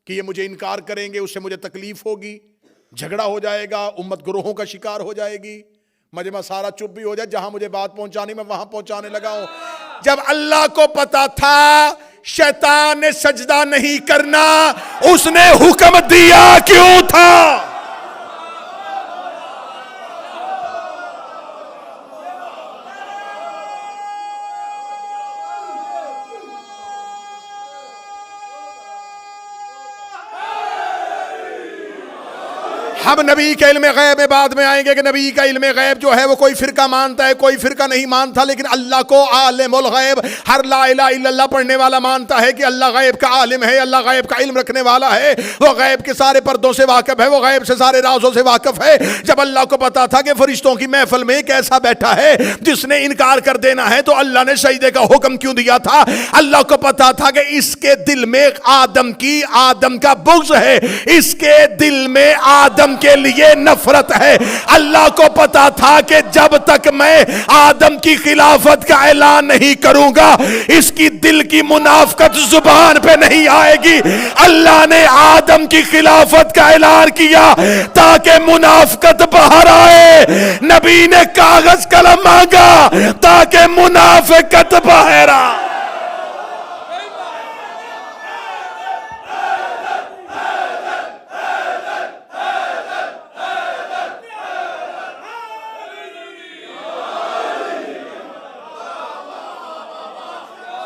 कि ये मुझे इनकार करेंगे, उससे मुझे तकलीफ होगी, झगड़ा हो जाएगा, उम्मत गुरोहों का शिकार हो जाएगी, मजमा सारा चुप भी हो जाए, जहां मुझे बात पहुंचानी मैं वहां पहुंचाने लगा हूं। जब अल्लाह को पता था शैतान ने सजदा नहीं करना, उसने हुक्म दिया क्यों था? हम नबी के इल्म गैब में बाद में आएंगे कि नबी का इल्म गैब जो है वो कोई फिरका मानता है, कोई फिरका नहीं मानता, लेकिन अल्लाह को आलिमुल गैब हर ला इलाहा इल्लल्लाह पढ़ने वाला मानता है कि अल्लाह गैब का आलिम है, अल्लाह गैब का इल्म रखने वाला है, वो गैब के सारे पर्दों से वाकिफ है, वो गैब से सारे राजों से वाकिफ है। जब अल्लाह को पता था कि फरिश्तों की महफिल में एक ऐसा बैठा है जिसने इनकार कर देना है, तो अल्लाह ने सजदे का हुक्म क्यों दिया था? अल्लाह को पता था कि इसके दिल में आदम का बुग़्ज़ है, इसके दिल में आदम के लिए नफरत है। अल्लाह को पता था कि जब तक मैं आदम की खिलाफत का ऐलान नहीं करूंगा, इसकी दिल की मुनाफकत जुबान पे नहीं आएगी। अल्लाह ने आदम की खिलाफत का ऐलान किया ताकि मुनाफकत बाहर आए। नबी ने कागज कलम मांगा ताकि मुनाफकत बाहर आए।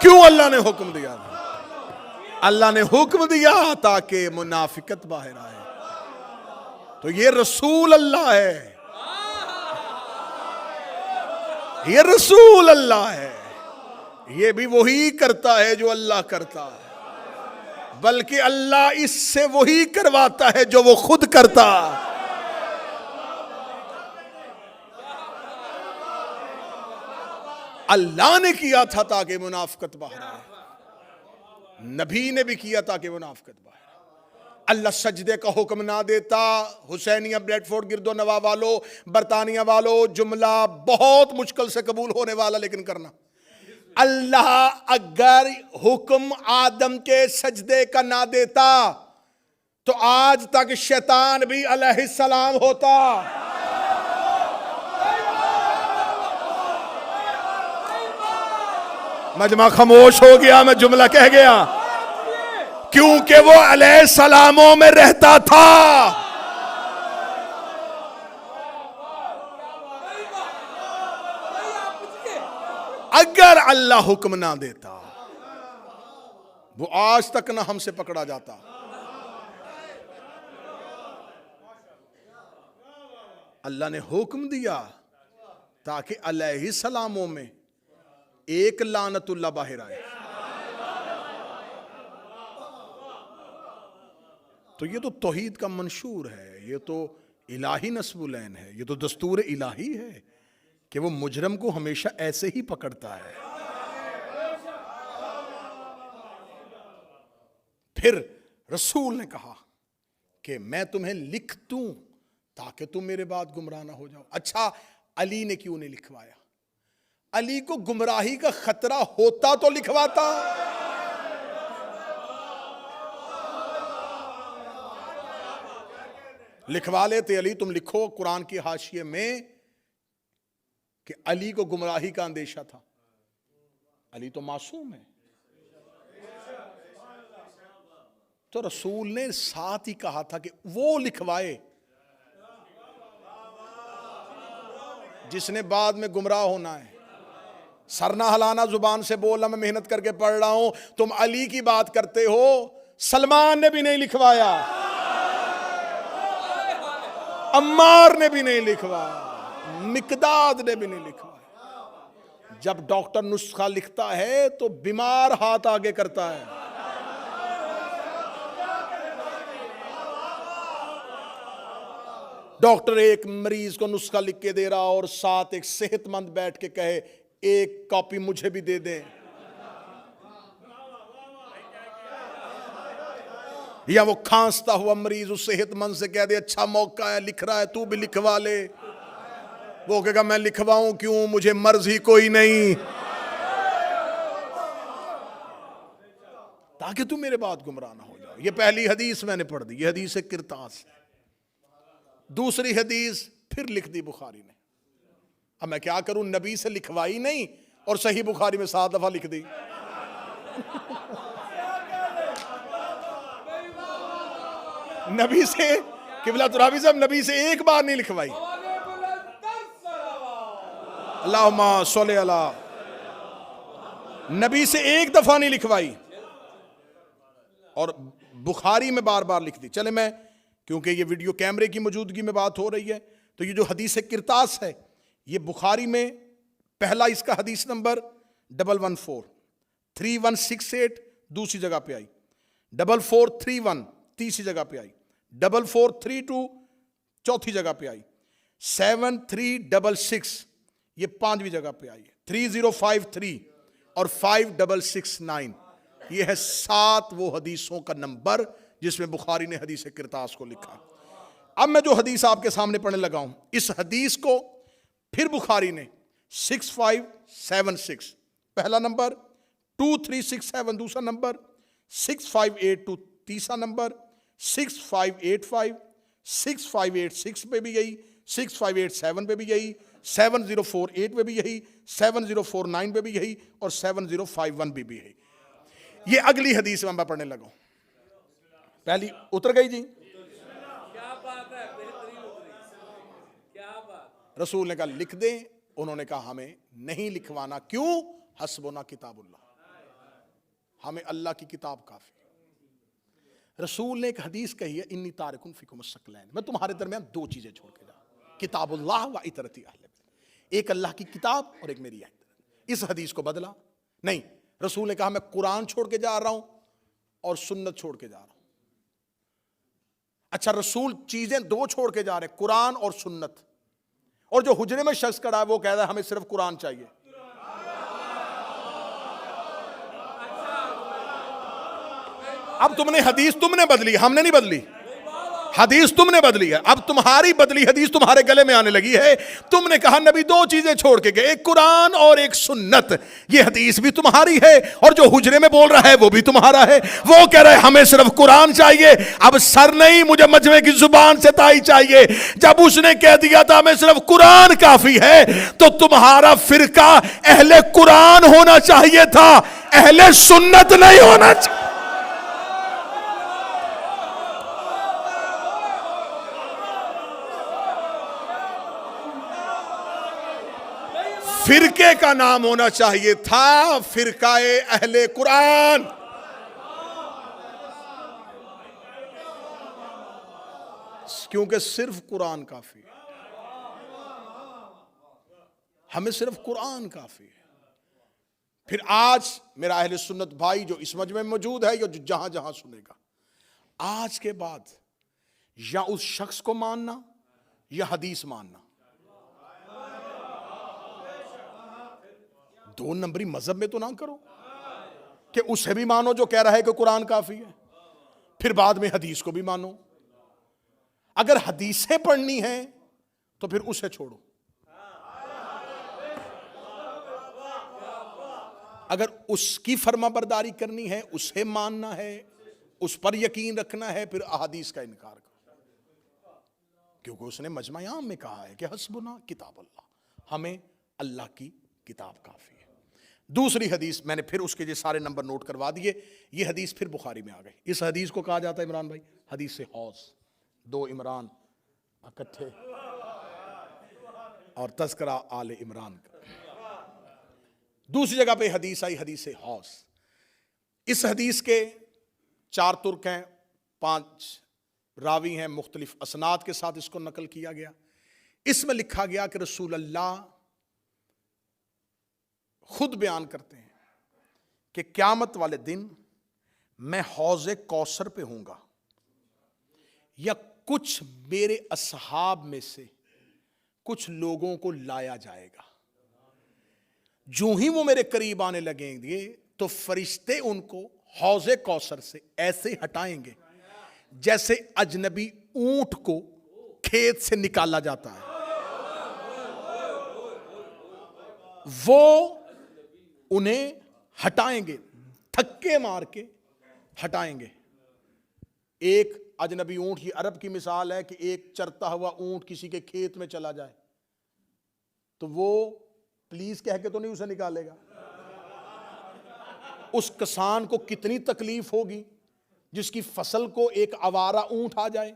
क्यों अल्लाह ने हुक्म दिया? अल्लाह ने हुक्म दिया ताकि मुनाफिकत बाहर आए। तो ये रसूल अल्लाह है, ये रसूल अल्लाह है, ये भी वही करता है जो अल्लाह करता है, बल्कि अल्लाह इससे वही करवाता है जो वो खुद करता। अल्लाह ने किया था ताकि मुनाफिकत बाहर आए, नबी ने भी किया ताकि मुनाफिकत बाहर आए। अल्लाह सजदे का हुक्म ना देता, हुसैनिया ब्रेडफोर्ड गिरदो नवा वालों, बरतानिया वालों, जुमला बहुत मुश्किल से कबूल होने वाला, लेकिन करना। अल्लाह अगर हुक्म आदम के सजदे का ना देता तो आज तक शैतान भी अलैहिस्सलाम होता। मजमा खामोश हो गया, मैं जुमला कह गया, क्योंकि वो अलैहिस्सलामों में रहता था। अगर अल्लाह हुक्म ना देता वो आज तक ना हमसे पकड़ा जाता। अल्लाह ने हुक्म दिया ताकि अलैहिस्सलामों में एक लानतुल्लाह बाहर आए। तो ये तो तौहीद का मंशूर है, ये तो इलाही नस्बुलैन है, ये तो दस्तूर इलाही है कि वो मुजरम को हमेशा ऐसे ही पकड़ता है। फिर रसूल ने कहा कि मैं तुम्हें लिख दूं ताकि तुम मेरे बाद गुमराह ना हो जाओ। अच्छा, अली ने क्यों नहीं लिखवाया? अली को गुमराही का खतरा होता तो लिखवाता। लिखवा लेते, अली तुम लिखो कुरान की हाशिए में कि अली को गुमराही का अंदेशा था। अली तो मासूम है। तो रसूल ने साथ ही कहा था कि वो लिखवाए जिसने बाद में गुमराह होना है। सर ना हिलाना, जुबान से बोलना, मैं मेहनत करके पढ़ रहा हूं। तुम अली की बात करते हो, सलमान ने भी नहीं लिखवाया, अम्मार ने भी नहीं लिखवाया, मिकदाद ने भी नहीं लिखवाया। जब डॉक्टर नुस्खा लिखता है तो बीमार हाथ आगे करता है। डॉक्टर एक मरीज को नुस्खा लिख के दे रहा और साथ एक सेहतमंद बैठ के कहे एक कॉपी मुझे भी दे दे, या वो खांसता हुआ मरीज उस सेहतमंद से कह दे अच्छा मौका है, लिख रहा है, तू भी लिखवा ले। वो कहेगा मैं लिखवाऊं क्यों, मुझे मर्ज ही कोई नहीं, ताकि तू मेरे बाद गुमराह ना हो जाए। ये पहली हदीस मैंने पढ़ दी, ये हदीस किरतास। दूसरी हदीस फिर लिख दी बुखारी ने। अब मैं क्या करूं, नबी से लिखवाई नहीं और सही बुखारी में 7 दफा लिख दी। नबी से, किबला तुराबी साहब, नबी से एक बार नहीं लिखवाई। अल्लाहुम्मा सल्ली अला, नबी से एक दफा नहीं लिखवाई और बुखारी में बार बार लिख दी। चले मैं, क्योंकि ये वीडियो कैमरे की मौजूदगी में बात हो रही है, तो ये जो हदीस किरतास है ये बुखारी में पहला इसका हदीस नंबर 114 3168 दूसरी जगह पे आई, 4431 तीसरी जगह पे आई, 4432 चौथी जगह पे आई, 7366 ये 5वीं जगह पे आई है, 3053 और 5669 ये है 7 वो हदीसों का नंबर जिसमें बुखारी ने हदीस किरतास को लिखा। अब मैं जो हदीस आपके सामने पढ़ने लगा हूं, इस हदीस को फिर बुखारी ने 6576 पहला नंबर, 2367 दूसरा नंबर, 6582 तीसरा नंबर, 6585 6586 पे भी यही, 6587 पे भी यही, 7048 पे भी यही, 7049 पे भी यही और 7051 पे भी यही। ये अगली हदीस में मैं पढ़ने लगा हूं। पहली उतर गई जी, क्या बात है, बेहतरीन उतरी, क्या बात। रसूल ने कहा लिख दे, उन्होंने कहा हमें नहीं लिखवाना, क्यों, हस्बुना किताबुल्लाह, हमें अल्लाह की किताब काफी। रसूल ने एक हदीस कही है, इन्नी तारिकुन फिकुम अस्सकलैन, मैं तुम्हारे दरमियान 2 चीजें छोड़ के जा, किताबुल्लाह व इतरती अहले, एक अल्लाह की किताब और एक मेरी इतरत। इस हदीस को बदला नहीं, रसूल ने कहा मैं कुरान छोड़ के जा रहा हूं और सुन्नत छोड़ के जा रहा हूं। अच्छा, रसूल चीजें 2 छोड़ के जा रहे हैं, कुरान और सुन्नत, और जो हुजरे में शख्स खड़ा है वो कह रहा है हमें सिर्फ कुरान चाहिए। अब तुमने हदीस तुमने बदली, हमने नहीं बदली, हदीस तुमने बदली है। अब तुम्हारी बदली हदीस तुम्हारे गले में आने लगी है। तुमने कहा नबी 2 चीजें छोड़ के गए, एक कुरान और एक सुन्नत, ये हदीस भी तुम्हारी है और जो हुजरे में बोल रहा है वो भी तुम्हारा है। वो कह रहा है हमें सिर्फ कुरान चाहिए। अब सर नहीं, मुझे मजमे की जुबान से ताई चाहिए। जब उसने कह दिया था हमें सिर्फ कुरान काफी है, तो तुम्हारा फिरका अहले कुरान होना चाहिए था, अहले सुन्नत नहीं होना चाहिए। फिरके का नाम होना चाहिए था फिरकाए अहले कुरान। क्योंकि सिर्फ कुरान काफी है, हमें सिर्फ कुरान काफी है। फिर आज मेरा अहले सुन्नत भाई जो इस मजमे में मौजूद है या जो जहां जहां सुनेगा, आज के बाद या उस शख्स को मानना या हदीस मानना, 2 नंबरी मजहब में तो ना करो कि उसे भी मानो जो कह रहा है कि कुरान काफी है, फिर बाद में हदीस को भी मानो। अगर हदीसें पढ़नी है तो फिर उसे छोड़ो, अगर उसकी फर्माबरदारी करनी है, उसे मानना है, उस पर यकीन रखना है, फिर अहादीस का इनकार करो, क्योंकि उसने मजमा आम में कहा है कि हस्बुना किताबुल्लाह, हमें अल्लाह की किताब काफी है। दूसरी हदीस मैंने फिर उसके ये सारे नंबर नोट करवा दिए। ये हदीस फिर बुखारी में आ गई। इस हदीस को कहा जाता है इमरान भाई हदीस से हौस, 2 इमरान इकट्ठे, और तज़किरा आले इमरान का। दूसरी जगह पे हदीस आई, हदीस हौस। इस हदीस के 4 तुर्क हैं, 5 रावी हैं, मुख्तलिफ असनाद के साथ इसको नकल किया गया। इसमें लिखा गया कि रसूल अल्लाह खुद बयान करते हैं कि क़यामत वाले दिन मैं हौज़े कौसर पे हूंगा, या कुछ मेरे असहाब में से कुछ लोगों को लाया जाएगा। जो ही वो मेरे करीब आने लगेंगे तो फरिश्ते उनको हौज़े कौसर से ऐसे हटाएंगे जैसे अजनबी ऊंट को खेत से निकाला जाता है। वो उन्हें हटाएंगे, धक्के मार के हटाएंगे। एक अजनबी ऊंट, ये अरब की मिसाल है कि एक चरता हुआ ऊंट किसी के खेत में चला जाए तो वो प्लीज कह के तो नहीं उसे निकालेगा। उस किसान को कितनी तकलीफ होगी जिसकी फसल को एक आवारा ऊंट आ जाए।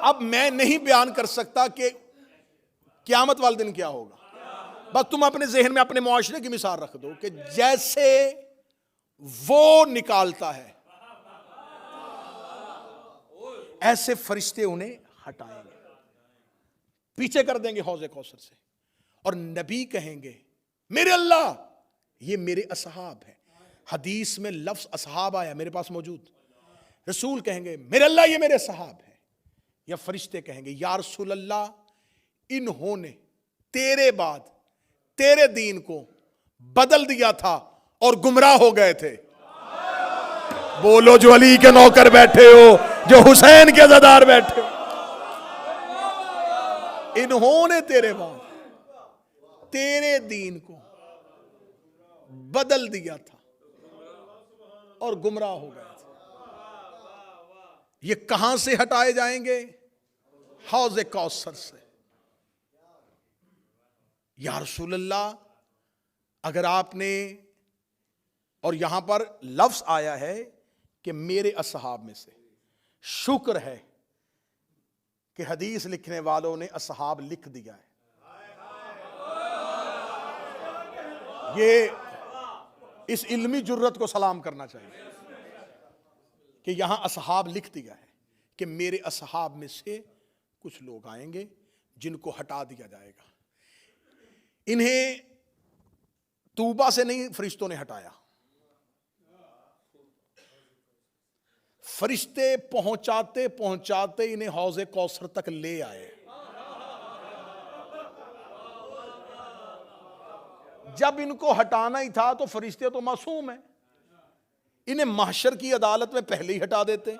अब मैं नहीं बयान कर सकता कि क़यामत वाले दिन क्या होगा, बस तुम अपने जहन में अपने मुआशरे की मिसाल रख दो कि जैसे वो निकालता है ऐसे फरिश्ते उन्हें हटाएंगे, पीछे कर देंगे हौज़े कौसर से। और नबी कहेंगे मेरे अल्लाह ये मेरे असहाब है। हदीस में लफ्ज असहाब आया, मेरे पास मौजूद। रसूल कहेंगे मेरे अल्लाह ये मेरे असहाब है, या फरिश्ते कहेंगे या रसूल अल्लाह इन्होंने तेरे बाद तेरे दीन को बदल दिया था और गुमराह हो गए थे। बोलो जो अली के नौकर बैठे हो, जो हुसैन के अज़ादार बैठे हो। इन्होंने तेरे बाद तेरे दीन को बदल दिया था और गुमराह हो गए थे। ये कहां से हटाए जाएंगे? हौज़े कौसर से। या रसूल अल्लाह, अगर आपने, और यहां पर लफ्ज आया है कि मेरे असहाब में से, शुक्र है कि हदीस लिखने वालों ने असहाब लिख दिया है। ये इस इल्मी जुर्रत को सलाम करना चाहिए कि यहां असहाब लिख दिया है कि मेरे असहाब में से कुछ लोग आएंगे जिनको हटा दिया जाएगा। इन्हें तूबा से नहीं फरिश्तों ने हटाया, फरिश्ते पहुंचाते पहुंचाते इन्हें हौज़े कौसर तक ले आए। जब इनको हटाना ही था तो फरिश्ते तो मासूम हैं, इन्हें महशर की अदालत में पहले ही हटा देते।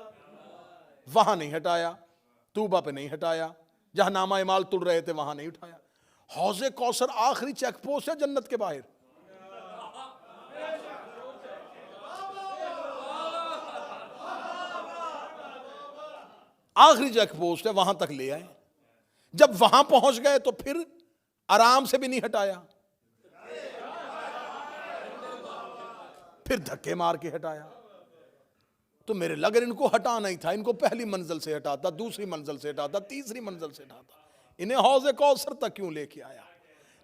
वहां नहीं हटाया, तूबा पे नहीं हटाया, जहां नामा इमाल तुल रहे थे वहां नहीं उठाया। हौज़े कौसर आखिरी चेक पोस्ट है जन्नत के बाहर। आखिरी चेक पोस्ट है, वहां तक ले आए। जब वहां पहुंच गए तो फिर आराम से भी नहीं हटाया, फिर धक्के मार के हटाया। तो मेरे लगे इनको हटाना ही था, इनको पहली मंजिल से हटाता, दूसरी मंजिल से हटाता, तीसरी मंजिल से हटाता, इन्हें हौज़े कौसर तक क्यों लेके आया?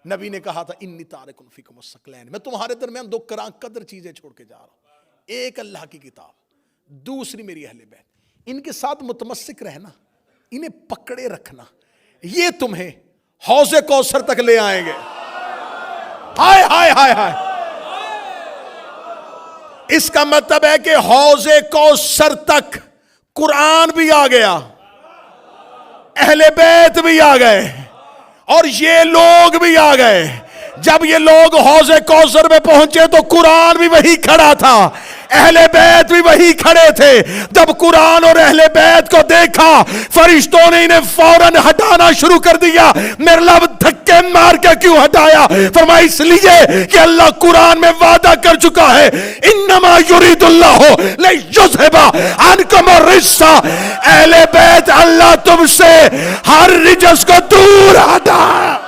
नबी ने कहा था इन्नी तारिकुन फीकुम अस्सक़लैन, मैं तुम्हारे दरमियान 2 कदर चीजें छोड़ के जा रहा हूं। एक अल्लाह की किताब, दूसरी मेरी अहले बैत। इनके साथ मुतमस्सिक रहना, इन्हें पकड़े रखना, ये तुम्हें हौज़े कौसर तक ले आएंगे। हाय हाय हाय हाय। इसका मतलब है कि हौज़े कौसर तक कुरान भी आ गया, अहले बैत भी आ गए और ये लोग भी आ गए। जब ये लोग हौज़े कौसर में पहुंचे तो कुरान भी वही खड़ा था, अहले बैत भी वही खड़े थे। जब कुरान और अहले बैत को देखा, फरिश्तों ने इन्हें फौरन हटाना शुरू कर दिया। मेरे लब धक्के मार के क्यों हटाया? फरमाया इसलिए कि अल्लाह कुरान में वादा कर चुका है, इन्नमा युरीदुल्लाहु लियुज़हिबा अन्कुम अर्रिज्सा। अहले बैत, अल्लाह तुमसे हर रिजस को दूर हटा।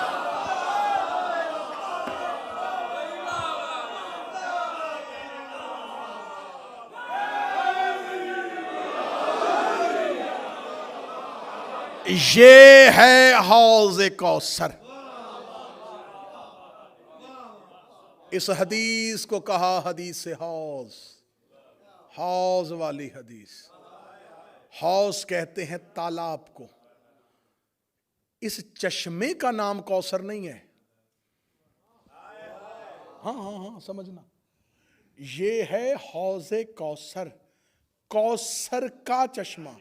ये है हौज़ कौसर। इस हदीस को कहा हदीस हौज, हौज वाली हदीस। हौज कहते हैं तालाब को। इस चश्मे का नाम कौसर नहीं है। हाँ हाँ हाँ, समझना, ये है हौज़े कौसर, कौसर का चश्मा।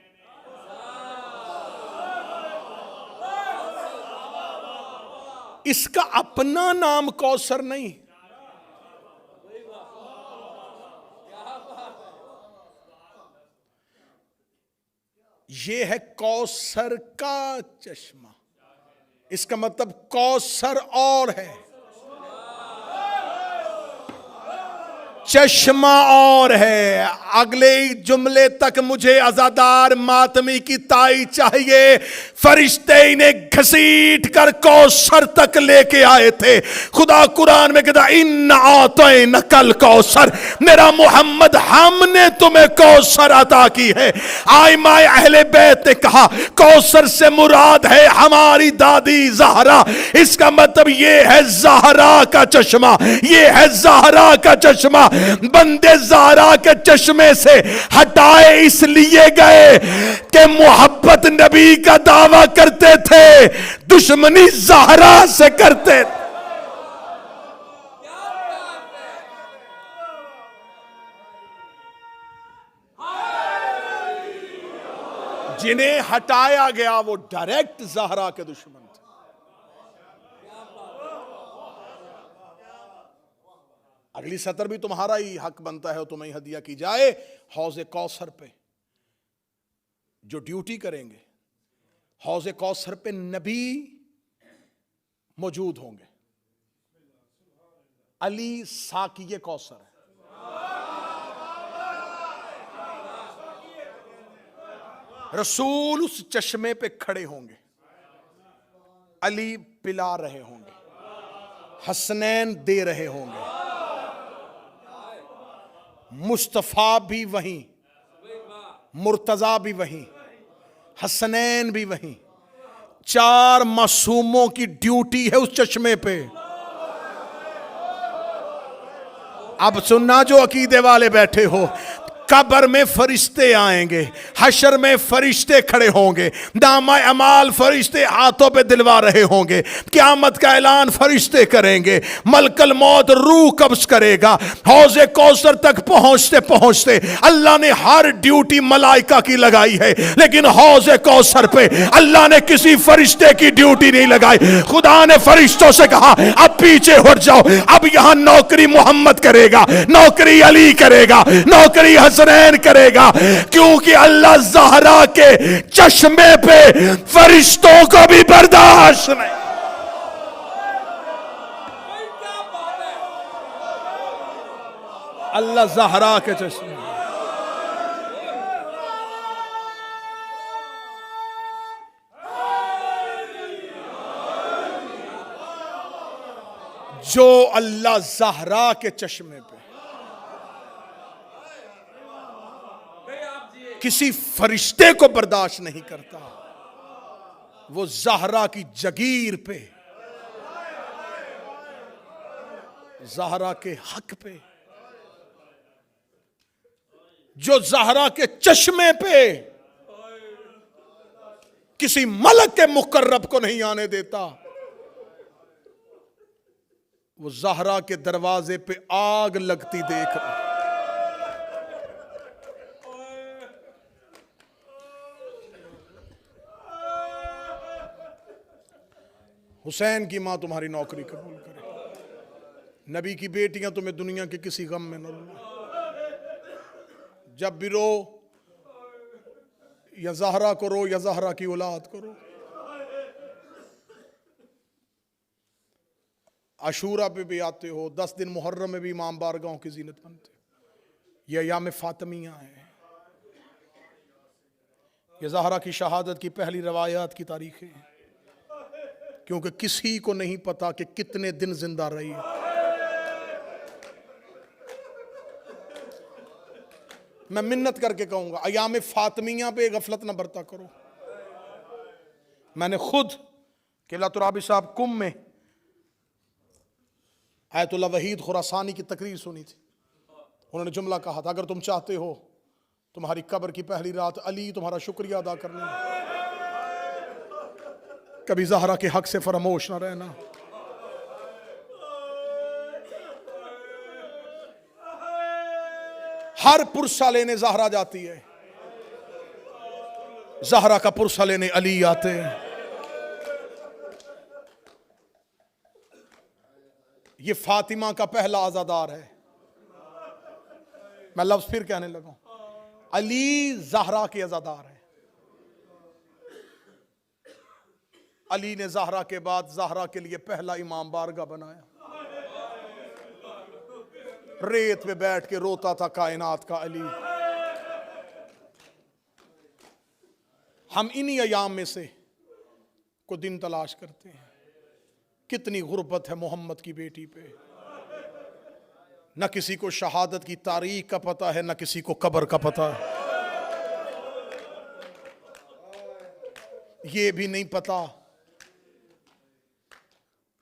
इसका अपना नाम कौसर नहीं। ये है कौसर का चश्मा। इसका मतलब कौसर और है, चश्मा और है। अगले जुमले तक मुझे अज़ादार मातमी की ताई चाहिए। फरिश्ते इन्हें घसीट कर कौसर तक लेके आए थे। खुदा कुरान में कहता इन आते नकल कौसर, मेरा मोहम्मद हमने तुम्हें कौसर अता की है। आइमाए अहले बैत ने कहा कौसर से मुराद है हमारी दादी ज़हरा। इसका मतलब ये है ज़हरा का चश्मा, ये है ज़हरा का चश्मा। बंदे ज़हरा के चश्मे से हटाए इसलिए गए कि मोहब्बत नबी का दावा करते थे, दुश्मनी ज़हरा से करते थे। जिन्हें हटाया गया वो डायरेक्ट ज़हरा के दुश्मन थे। अगली सतर भी तुम्हारा ही हक बनता है और तुम्हें हदिया की जाए। हौज़े कौसर पे जो ड्यूटी करेंगे, हौज़े कौसर पे नबी मौजूद होंगे। अली साकिये कौसर है। रसूल उस चश्मे पे खड़े होंगे, अली पिला रहे होंगे, हसनैन दे रहे होंगे, मुस्तफा भी वहीं, मुर्तजा भी वहीं, हसनैन भी वहीं। 4 मासूमों की ड्यूटी है उस चश्मे पे। अब सुनना जो अकीदे वाले बैठे हो, कब्र में फरिश्ते आएंगे, हशर में फरिश्ते खड़े होंगे, दामा अमाल फरिश्ते हाथों पे दिलवा रहे होंगे, क़यामत का ऐलान फरिश्ते करेंगे, मलकल मौत रूह कब्ज करेगा। हौज़े कौसर तक पहुंचते पहुंचते अल्लाह ने हर ड्यूटी मलाइका की लगाई है, लेकिन हौज़े कौसर पे अल्लाह ने किसी फरिश्ते की ड्यूटी नहीं लगाई। खुदा ने फरिश्तों से कहा अब पीछे हट जाओ, अब यहां नौकरी मोहम्मद करेगा, नौकरी अली करेगा, नौकरी हसनैन करेगा, क्योंकि अल्लाह ज़हरा के चश्मे पे फरिश्तों को भी बर्दाश्त नहीं। अल्लाह ज़हरा के चश्मे, जो अल्लाह ज़हरा के चश्मे पे किसी फरिश्ते को बर्दाश्त नहीं करता, वो ज़हरा की जगीर पे, ज़हरा के हक पे, जो ज़हरा के चश्मे पे किसी मलक के मुकर्रब को नहीं आने देता, वो ज़हरा के दरवाजे पे आग लगती देख रहा। हुसैन की मां तुम्हारी नौकरी कबूल करे, नबी की बेटियां तुम्हें दुनिया के किसी गम में न रुलाएं। जब भी रो या ज़हरा को रो या ज़हरा की औलाद को रो। आशूरा पे भी आते हो, 10 दिन मुहर्रम में भी इमाम बारगाहों की जीनत बनते। ये अयाम फातिमिया है, ये ज़हरा की शहादत की पहली रवायात की तारीखें हैं, क्योंकि किसी को नहीं पता कि कितने दिन जिंदा रही है। मैं मिन्नत करके कहूंगा अयाम फातिमिया पे गफलत ना बरता करो। मैंने खुद किबला तुराबी साहब कुम में आयतुल्लाह वहीद खुरासानी की तकरीर सुनी थी। उन्होंने जुमला कहा था, अगर तुम चाहते हो तुम्हारी कब्र की पहली रात अली तुम्हारा शुक्रिया अदा करने, कभी ज़हरा के हक से फरामोश ना रहना। हर पुरसा लेने ज़हरा जाती है, ज़हरा का पुरसा लेने अली आते हैं। ये फातिमा का पहला आज़ादार है। मैं लफ्ज फिर कहने लगा, अली ज़हरा के आज़ादार है। अली ने ज़हरा के बाद ज़हरा के लिए पहला इमाम बारगाह बनाया। रेत पे बैठ के रोता था कायनात का अली। हम इन्हीं अयाम में से को दिन तलाश करते हैं। कितनी गुर्बत है मोहम्मद की बेटी पे। न किसी को शहादत की तारीख का पता है, न किसी को कब्र का पता है। ये भी नहीं पता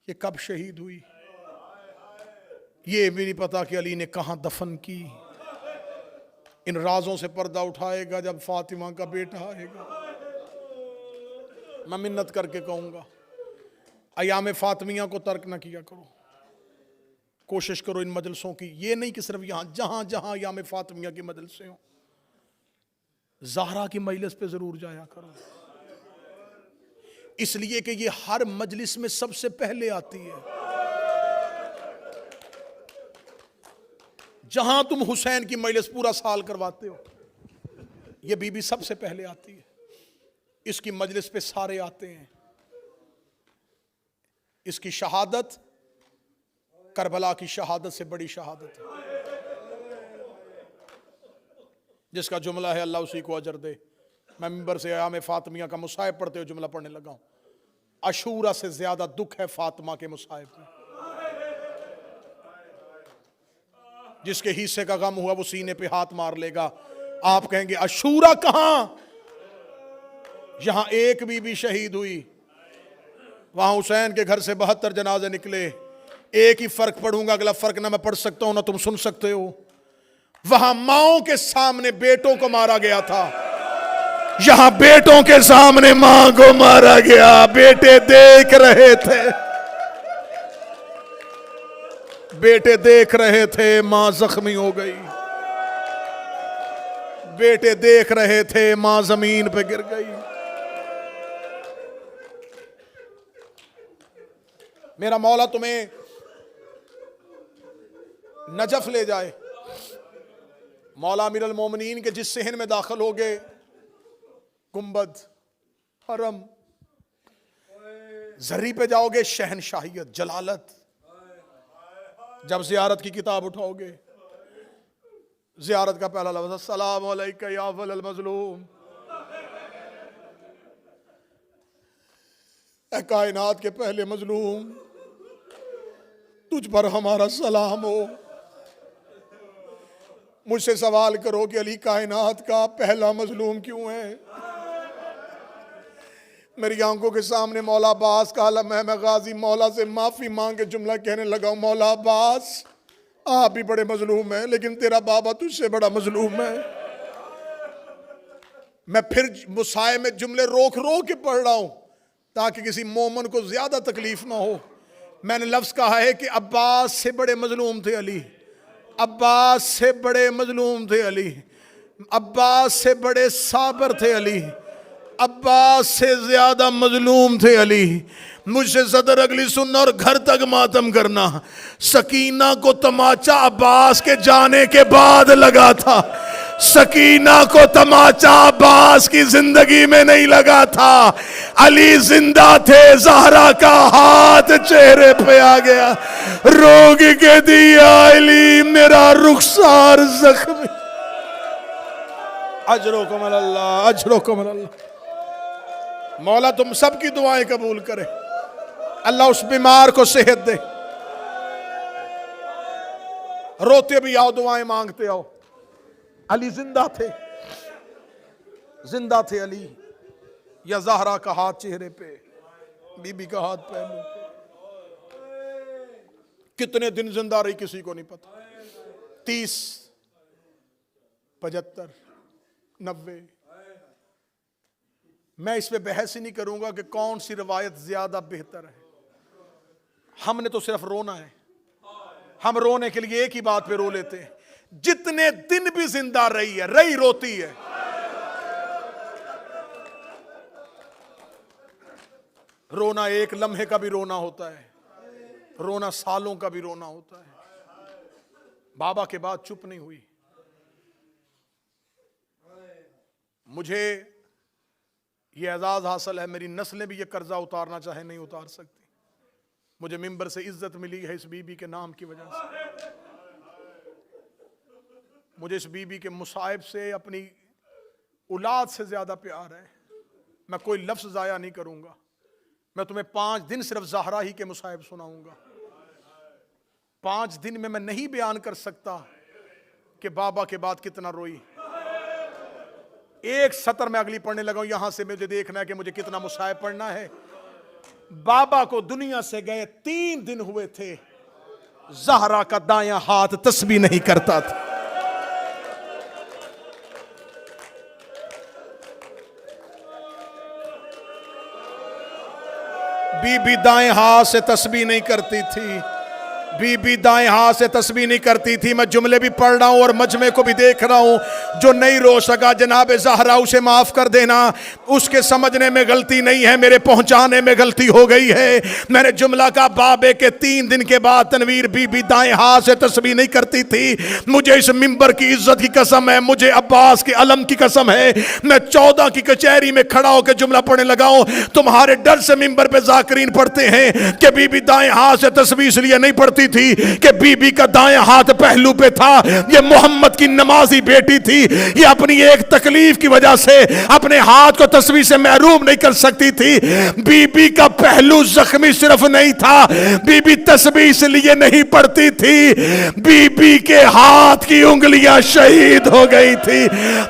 ये कब शहीद हुई। ये भी नहीं पता कि अली ने कहां दफन की। इन राजों से पर्दा उठाएगा जब फातिमा का बेटा आएगा। मैं मिन्नत करके कहूंगा, अयाम फातिमिया को तर्क ना किया करो। कोशिश करो इन मजलिसों की, ये नहीं कि सिर्फ यहां जहां जहां अयाम फातिमिया की मजलिसें हो, ज़हरा की मजलिस पे जरूर जाया करो। इसलिए कि ये हर मजलिस में सबसे पहले आती है। जहां तुम हुसैन की मजलिस पूरा साल करवाते हो, ये बीबी सबसे पहले आती है। इसकी मजलिस पे सारे आते हैं। इसकी शहादत करबला की शहादत से बड़ी शहादत है। जिसका जुमला है अल्लाह उसी को अजर दे। मैं मिंबर से अयाम फातिमिया का मुसाहिब पढ़ते हुए जुमला पढ़ने लगा हूं। अशूरा से ज्यादा दुख है फातिमा के मुसाहिब में। जिसके हिस्से का गम हुआ वो सीने पे हाथ मार लेगा। आप कहेंगे अशूरा कहां? यहां एक बीबी शहीद हुई, वहां हुसैन के घर से 72 जनाजे निकले। एक ही फर्क पढ़ूंगा, अगला फर्क ना मैं पढ़ सकता हूं ना तुम सुन सकते हो। वहां माओं के सामने बेटों को मारा गया था, यहां बेटों के सामने मां को मारा गया। बेटे देख रहे थे, बेटे देख रहे थे, मां जख्मी हो गई। बेटे देख रहे थे, मां जमीन पे गिर गई। मेरा मौला तुम्हें नजफ ले जाए। मौला अमीरुल मोमिनीन के जिस सहन में दाखिल हो गए, गुंबद, हरम, जर्री पे जाओगे, शहनशाहियत, जलालत। जब जियारत की किताब उठाओगे, जियारत का पहला लफ्ज़ अस्सलामु अलैका या वलल मज़लूम। ऐ कायनात के पहले मजलूम, तुझ पर हमारा सलाम हो। मुझसे सवाल करो कि अली कायनात का पहला मजलूम क्यों है। मेरी आंखों के सामने मौला अब्बास का आलम है। मैं गाजी मौला से माफी मांग के जुमला कहने लगा हूं, मौला अब्बास आप भी बड़े मजलूम हैं, लेकिन तेरा बाबा तुझसे बड़ा मजलूम है। मैं फिर मुसाए में जुमले रोक रोक के पढ़ रहा हूं ताकि किसी मोमन को ज्यादा तकलीफ ना हो। मैंने लफ्ज कहा है कि अब्बास से बड़े मजलूम थे अली, अब्बास से बड़े मजलूम थे अली, अब्बास से बड़े साबर थे अली, अब्बास से ज्यादा मजलूम थे अली। मुझसे सदर अगली सुनना और घर तक मातम करना। सकीना को तमाचा अब्बास के जाने के बाद लगा था, सकीना को तमाचा अब्बास की जिंदगी में नहीं लगा था। अली जिंदा थे, ज़हरा का हाथ चेहरे पे आ गया, रोग के दिया अली मेरा रुखसार जख्मी। अजरो अल्लाह, अजरो अल्लाह। मौला तुम सबकी दुआएं कबूल करे। अल्लाह उस बीमार को सेहत दे। रोते भी आओ, दुआएं मांगते आओ। अली जिंदा थे, जिंदा थे अली। या ज़हरा का हाथ चेहरे पे, बीबी का हाथ पहलू पे। कितने दिन जिंदा रही किसी को नहीं पता, 30, 75, 90। मैं इस पे बहस ही नहीं करूंगा कि कौन सी रवायत ज्यादा बेहतर है। हमने तो सिर्फ रोना है। हम रोने के लिए एक ही बात पे रो लेते हैं, जितने दिन भी जिंदा रही है, रही रोती है। रोना एक लम्हे का भी रोना होता है, रोना सालों का भी रोना होता है। बाबा के बाद चुप नहीं हुई। मुझे ये एजाज हासिल है, मेरी नस्लें भी ये कर्जा उतारना चाहे नहीं उतार सकती। मुझे मिंबर से इज्जत मिली है इस बीबी के नाम की वजह से। मुझे इस बीबी के मुसाइब से, अपनी औलाद से ज्यादा प्यार है। मैं कोई लफ्ज जाया नहीं करूंगा। मैं तुम्हें 5 दिन सिर्फ ज़हरा ही के मुसाइब सुनाऊंगा। 5 दिन में मैं नहीं बयान कर सकता कि बाबा के बाद कितना रोई। एक सतर मैं अगली पढ़ने लगा हूं, यहां से मुझे देखना है कि मुझे कितना मुसाइब पढ़ना है। बाबा को दुनिया से गए 3 दिन हुए थे, ज़हरा का दायां हाथ तस्बीह नहीं करता था। बीबी दाएं हाथ से तस्बीह नहीं करती थी। बीबी दाएं हाथ से तस्बीह नहीं करती थी। मैं जुमले भी पढ़ रहा हूं और मजमे को भी देख रहा हूं। जो नहीं रो सका जनाब ज़हरा, उसे माफ कर देना। उसके समझने में गलती नहीं है, मेरे पहुंचाने में गलती हो गई है। मैंने जुमला का बाबे के 3 दिन के बाद तनवीर बीबी दाएं हाथ से तस्बीह नहीं करती थी। मुझे इस मिंबर की इज्जत की कसम है, मुझे अब्बास के अलम की कसम है। मैं 14 की कचहरी में खड़ा होकर जुमला पढ़ने लगा हूं। तुम्हारे डर से मिंबर पे जाकिरीन पढ़ते हैं कि बीबी दाएं हाथ से तस्बीह इसलिए नहीं पढ़ती थी कि बीबी का दाएं हाथ पहलू पे था। ये मोहम्मद की नमाजी बेटी थी। ये अपनी एक तकलीफ की वजह से अपने हाथ को तस्बीह से महरूम नहीं कर सकती थी। बीबी का पहलू जख्मी सिर्फ नहीं था, बीबी तस्बीह इसलिए नहीं पढ़ती थी, बीबी के हाथ की उंगलियां शहीद हो गई थी।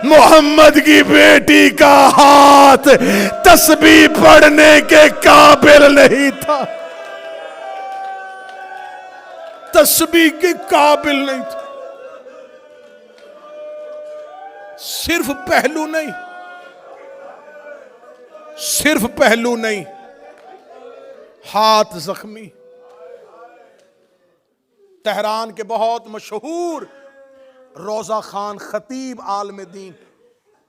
मोहम्मद की बेटी का हाथ तस्बीह पढ़ने के काबिल नहीं था, तस्बीह के काबिल नहीं था। सिर्फ पहलू नहीं, सिर्फ पहलू नहीं, हाथ जख्मी। तेहरान के बहुत मशहूर रोजा खान खतीब आलम दीन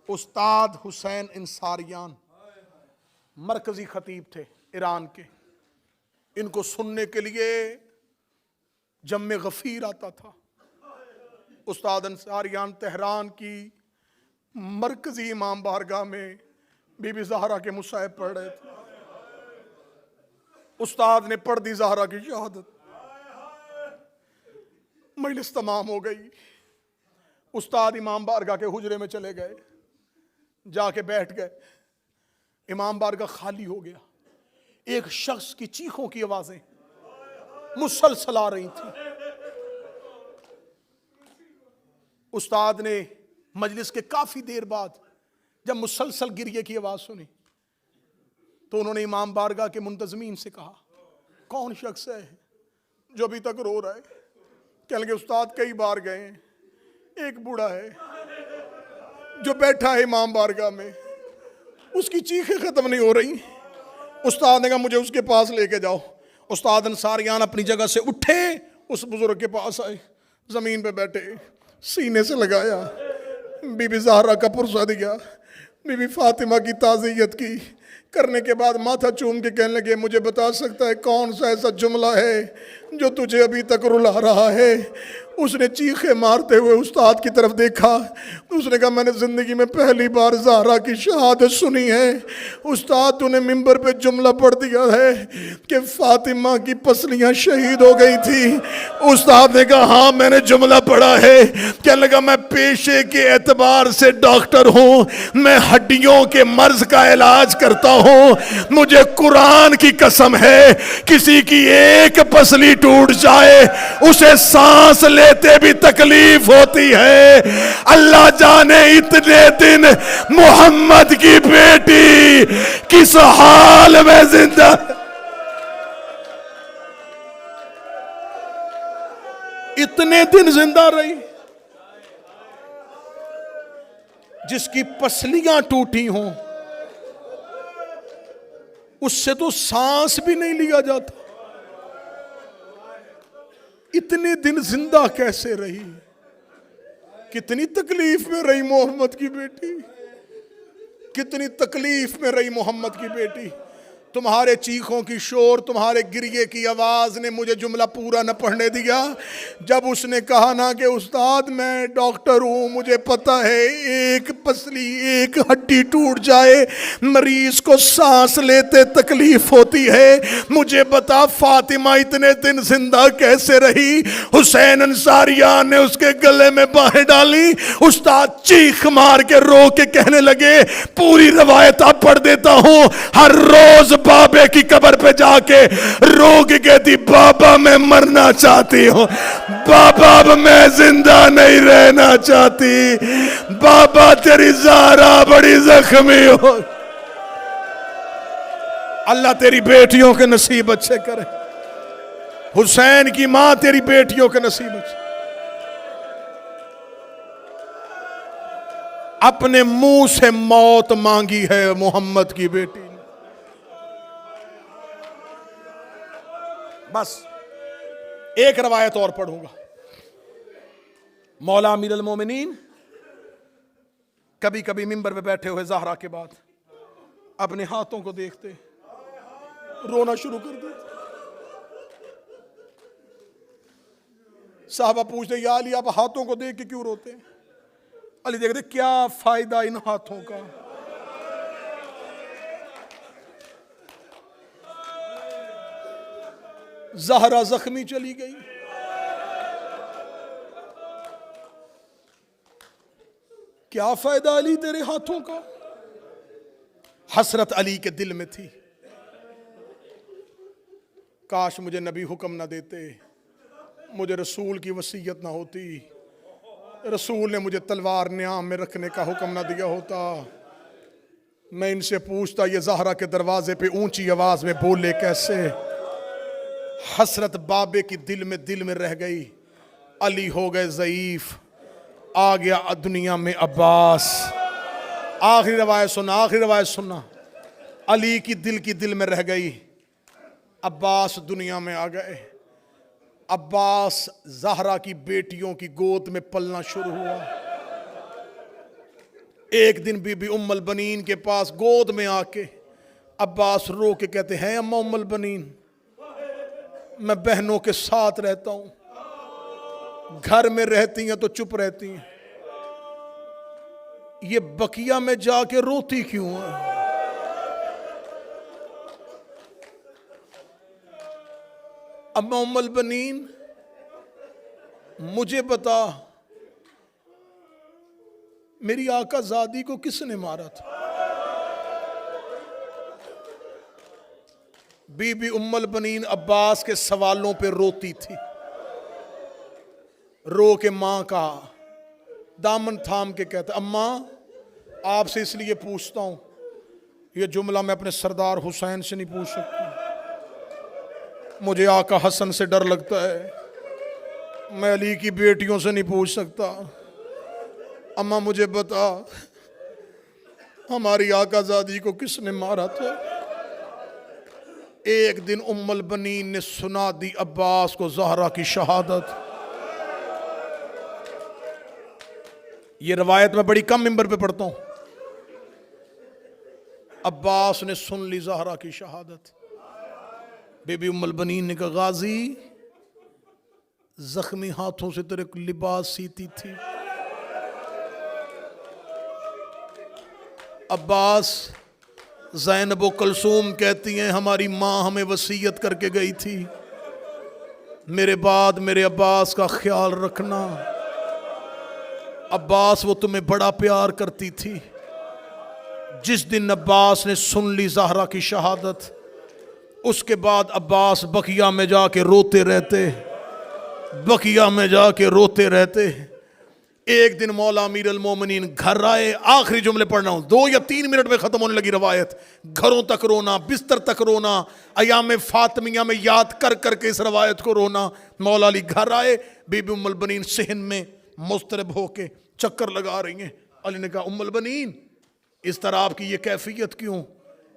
उस्ताद हुसैन इंसारियान मरकजी खतीब थे ईरान के। इनको सुनने के लिए जम्मे गफीर आता था। उस्ताद अंसारियान तेहरान की मरकजी इमाम बारगाह में बीबी ज़हरा के मुसाइब पढ़ रहे थे। उस्ताद ने पढ़ दी ज़हरा की शहादत। मजलिस तमाम हो गई। उस्ताद इमाम बारगाह के हुजरे में चले गए, जाके बैठ गए। इमाम बारगाह खाली हो गया। एक शख्स की चीखों की आवाजें मुसलसल आ रही थी। उस्ताद ने मजलिस के काफी देर बाद जब मुसलसल गिरिए की आवाज सुनी तो उन्होंने इमाम बारगाह के मुंतजमीन से कहा, कौन शख्स है जो अभी तक रो रहा है? कहने लगे उस्ताद कई बार गए हैं, एक बूढ़ा है जो बैठा है इमाम बारगाह में, उसकी चीखें खत्म नहीं हो रही। उस्ताद ने कहा मुझे उसके पास लेके जाओ। उस्ताद अंसारियान अपनी जगह से उठे, उस बुजुर्ग के पास आए, जमीन पे बैठे, सीने से लगाया, बीबी ज़हरा का पुरसा दिया, बीबी फातिमा की ताज़ियत की। करने के बाद माथा चूम के कहने लगे मुझे बता सकता है कौन सा ऐसा जुमला है जो तुझे अभी तक रुला रहा है? उसने चीखे मारते हुए उस्ताद की तरफ देखा। उसने कहा मैंने ज़िंदगी में पहली बार ज़हरा की शहादत सुनी है। उस्ताद तूने मिंबर पे जुमला पढ़ दिया है कि फातिमा की पसलियाँ शहीद हो गई थी। उस्ताद ने कहा हाँ मैंने जुमला पढ़ा है। कहने लगा मैं पेशे के एतबार से डॉक्टर हूँ, मैं हड्डियों के मर्ज का इलाज करता हूँ। मुझे कुरान की कसम है किसी की एक पसली टूट जाए उसे सांस ले लेते भी तकलीफ होती है। अल्लाह जाने इतने दिन मोहम्मद की बेटी किस हाल में जिंदा, इतने दिन जिंदा रही, जिसकी पसलियां टूटी हों उससे तो सांस भी नहीं लिया जाता। इतने दिन जिंदा कैसे रही? कितनी तकलीफ में रही मोहम्मद की बेटी, कितनी तकलीफ में रही मोहम्मद की बेटी। तुम्हारे चीखों की शोर, तुम्हारे गिरिए की आवाज ने मुझे जुमला पूरा न पढ़ने दिया। जब उसने कहा ना कि उस्ताद मैं डॉक्टर हूं, मुझे पता है एक पसली एक हड्डी टूट जाए मरीज को सांस लेते तकलीफ होती है, मुझे बता फातिमा इतने दिन जिंदा कैसे रही। हुसैन अंसारिया ने उसके गले में बाहें डाली। उस्ताद चीख मार के रो के कहने लगे, पूरी रवायत आप पढ़ देता हूं, हर रोज बाबे की कब्र पे जाके रो के कहती, बाबा मैं मरना चाहती हूं, बाबा अब मैं जिंदा नहीं रहना चाहती, बाबा तेरी ज़हरा बड़ी जख्मी हो। अल्लाह तेरी बेटियों के नसीब अच्छे करे। हुसैन की मां तेरी बेटियों के नसीब अच्छे। अपने मुंह से मौत मांगी है मोहम्मद की बेटी ने। बस एक रवायत और पढ़ूंगा। मौला अमीर अल मोमिनीन कभी कभी मिंबर पे बैठे हुए ज़हरा के बाद अपने हाथों को देखते रोना शुरू कर देते। साहबा पूछते, या अली आप हाथों को देख के क्यों रोते हैं? अली देखते, क्या फायदा इन हाथों का, ज़हरा जख्मी चली गई, क्या फायदा अली तेरे हाथों का। हसरत अली के दिल में थी, काश मुझे नबी हुक्म ना देते, मुझे रसूल की वसीयत ना होती, रसूल ने मुझे तलवार न्याम में रखने का हुक्म ना दिया होता। मैं इनसे पूछता, ये ज़हरा के दरवाजे पे ऊंची आवाज में बोले कैसे। हसरत बाबे की दिल में रह गई। अली हो गए ज़ईफ, आ गया दुनिया में अब्बास। आखिरी रवायत सुना, आखिरी रवायत सुना। अली की दिल में रह गई, अब्बास दुनिया में आ गए। अब्बास ज़हरा की बेटियों की गोद में पलना शुरू हुआ। एक दिन बीबी उम्मुल बनीन के पास गोद में आके अब्बास रो के कहते हैं, अम्मा उम्मुल बनीन मैं बहनों के साथ रहता हूं, घर में रहती हैं तो चुप रहती हैं, ये बकिया में जाके रोती क्यों है? अम्मा उम्मुल बनीन मुझे बता, मेरी आका ज़ादी को किसने मारा था? बीबी उम्मुल बनीन अब्बास के सवालों पे रोती थी। रो के मां का दामन थाम के कहता, अम्मा आपसे इसलिए पूछता हूं, ये जुमला मैं अपने सरदार हुसैन से नहीं पूछ सकता, मुझे आका हसन से डर लगता है, मैं अली की बेटियों से नहीं पूछ सकता। अम्मा मुझे बता, हमारी आकाज़ादी को किसने मारा था? एक दिन उम्मुल बनीन ने सुना दी अब्बास को ज़हरा की शहादत। ये रवायत मैं बड़ी कम मिंबर पे पढ़ता हूं। अब्बास ने सुन ली ज़हरा की शहादत। बीबी उम्मुल बनीन ने कहा, गाजी जख्मी हाथों से तेरे लिबास सीती थी। अब्बास ज़ैनब व कुलसूम कहती हैं, हमारी माँ हमें वसीयत करके गई थी, मेरे बाद मेरे अब्बास का ख्याल रखना। अब्बास वो तुम्हें बड़ा प्यार करती थी। जिस दिन अब्बास ने सुन ली ज़हरा की शहादत, उसके बाद अब्बास बकिया में जाके रोते रहते, बकिया में जाके रोते रहते। एक दिन मौला अमीर अल मोमिनीन घर आए, आखिरी जुमले पढ़ रहा हूं, 2 या 3 मिनट में खत्म होने लगी रवायत। घरों तक रोना, बिस्तर तक रोना, अयाम फातिमिया में याद कर करके इस रवायत को रोना। मौला अली घर आए, बीबी उम्मुल बनीन सहन में मुस्तरब होके चक्कर लगा रही हैं। अली ने कहा, उम्मुल बनीन इस तरह आपकी ये कैफियत क्यों,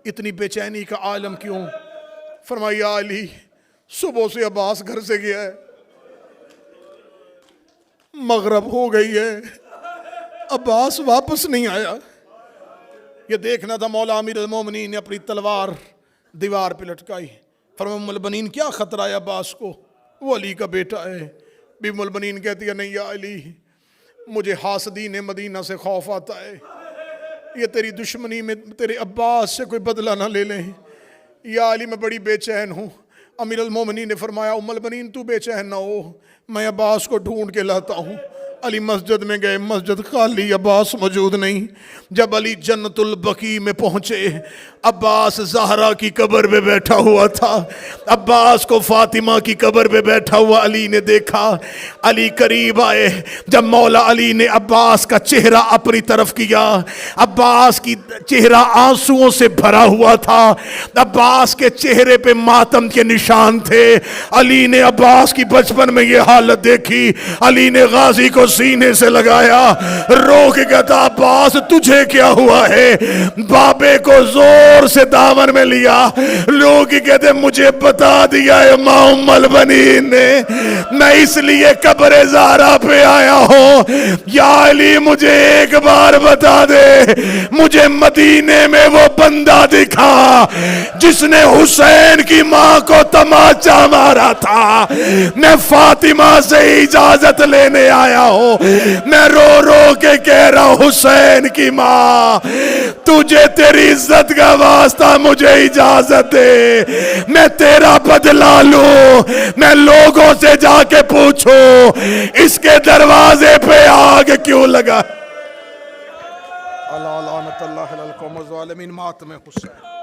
इतनी बेचैनी का आलम क्यों? फरमाया, अली सुबह से अब्बास घर से गया है, मगरब हो गई है, अब्बास वापस नहीं आया। ये देखना था। मौला अमीर अल मोमिनीन ने अपनी तलवार दीवार पे लटकाई। फरमाया, उम्मुल बनीन क्या खतरा है अब्बास को? वो अली का बेटा है। बीबी उम्मुल बनीन कहती है, नहीं या अली, मुझे हासदीन मदीना से खौफ आता है, ये तेरी दुश्मनी में तेरे अब्बास से कोई बदला ना ले लें। या अली मैं बड़ी बेचैन हूँ। अमीर अल मोमिनीन ने फरमाया, उम्मुल बनीन तू बेचैन ना हो, मैं अब्बास को ढूंढ के लाता हूँ। अली मस्जिद में गए, मस्जिद खाली, अब्बास मौजूद नहीं। जब अली जन्नतुल बकी में पहुंचे, अब्बास ज़हरा की कब्र पे बैठा हुआ था। अब्बास को फातिमा की कब्र पे बैठा हुआ अली ने देखा। अली करीब आए। जब मौला अली ने अब्बास का चेहरा अपनी तरफ किया, अब्बास की चेहरा आंसुओं से भरा हुआ था। अब्बास के चेहरे पे मातम के निशान थे। अली ने अब्बास की बचपन में ये हालत देखी। अली ने गाजी को सीने से लगाया, रो के कहता, अब्बास तुझे क्या हुआ है? बाबे को जोर से दामन में लिया। लोग कहते, मुझे बता दिया है मां उम्मुल बनीन ने, मैं इसलिए कब्र ज़हरा पे आया हूं। या अली मुझे एक बार बता दे, मुझे मदीने में वो बंदा दिखा जिसने हुसैन की मां को तमाचा मारा था। मैं फातिमा से इजाजत लेने आया हूं। मैं रो रो के कह रहा हूं, हुसैन की मां, तुझे तेरी इज्जत का वास्ता मुझे इजाजत दे, मैं तेरा बदला लूं। मैं लोगों से जाके पूछूं इसके दरवाजे पे आग क्यों लगा। अल्लाह लानतुल्लाह अलल कौम ज़ालिमीन। मातम हुसैन।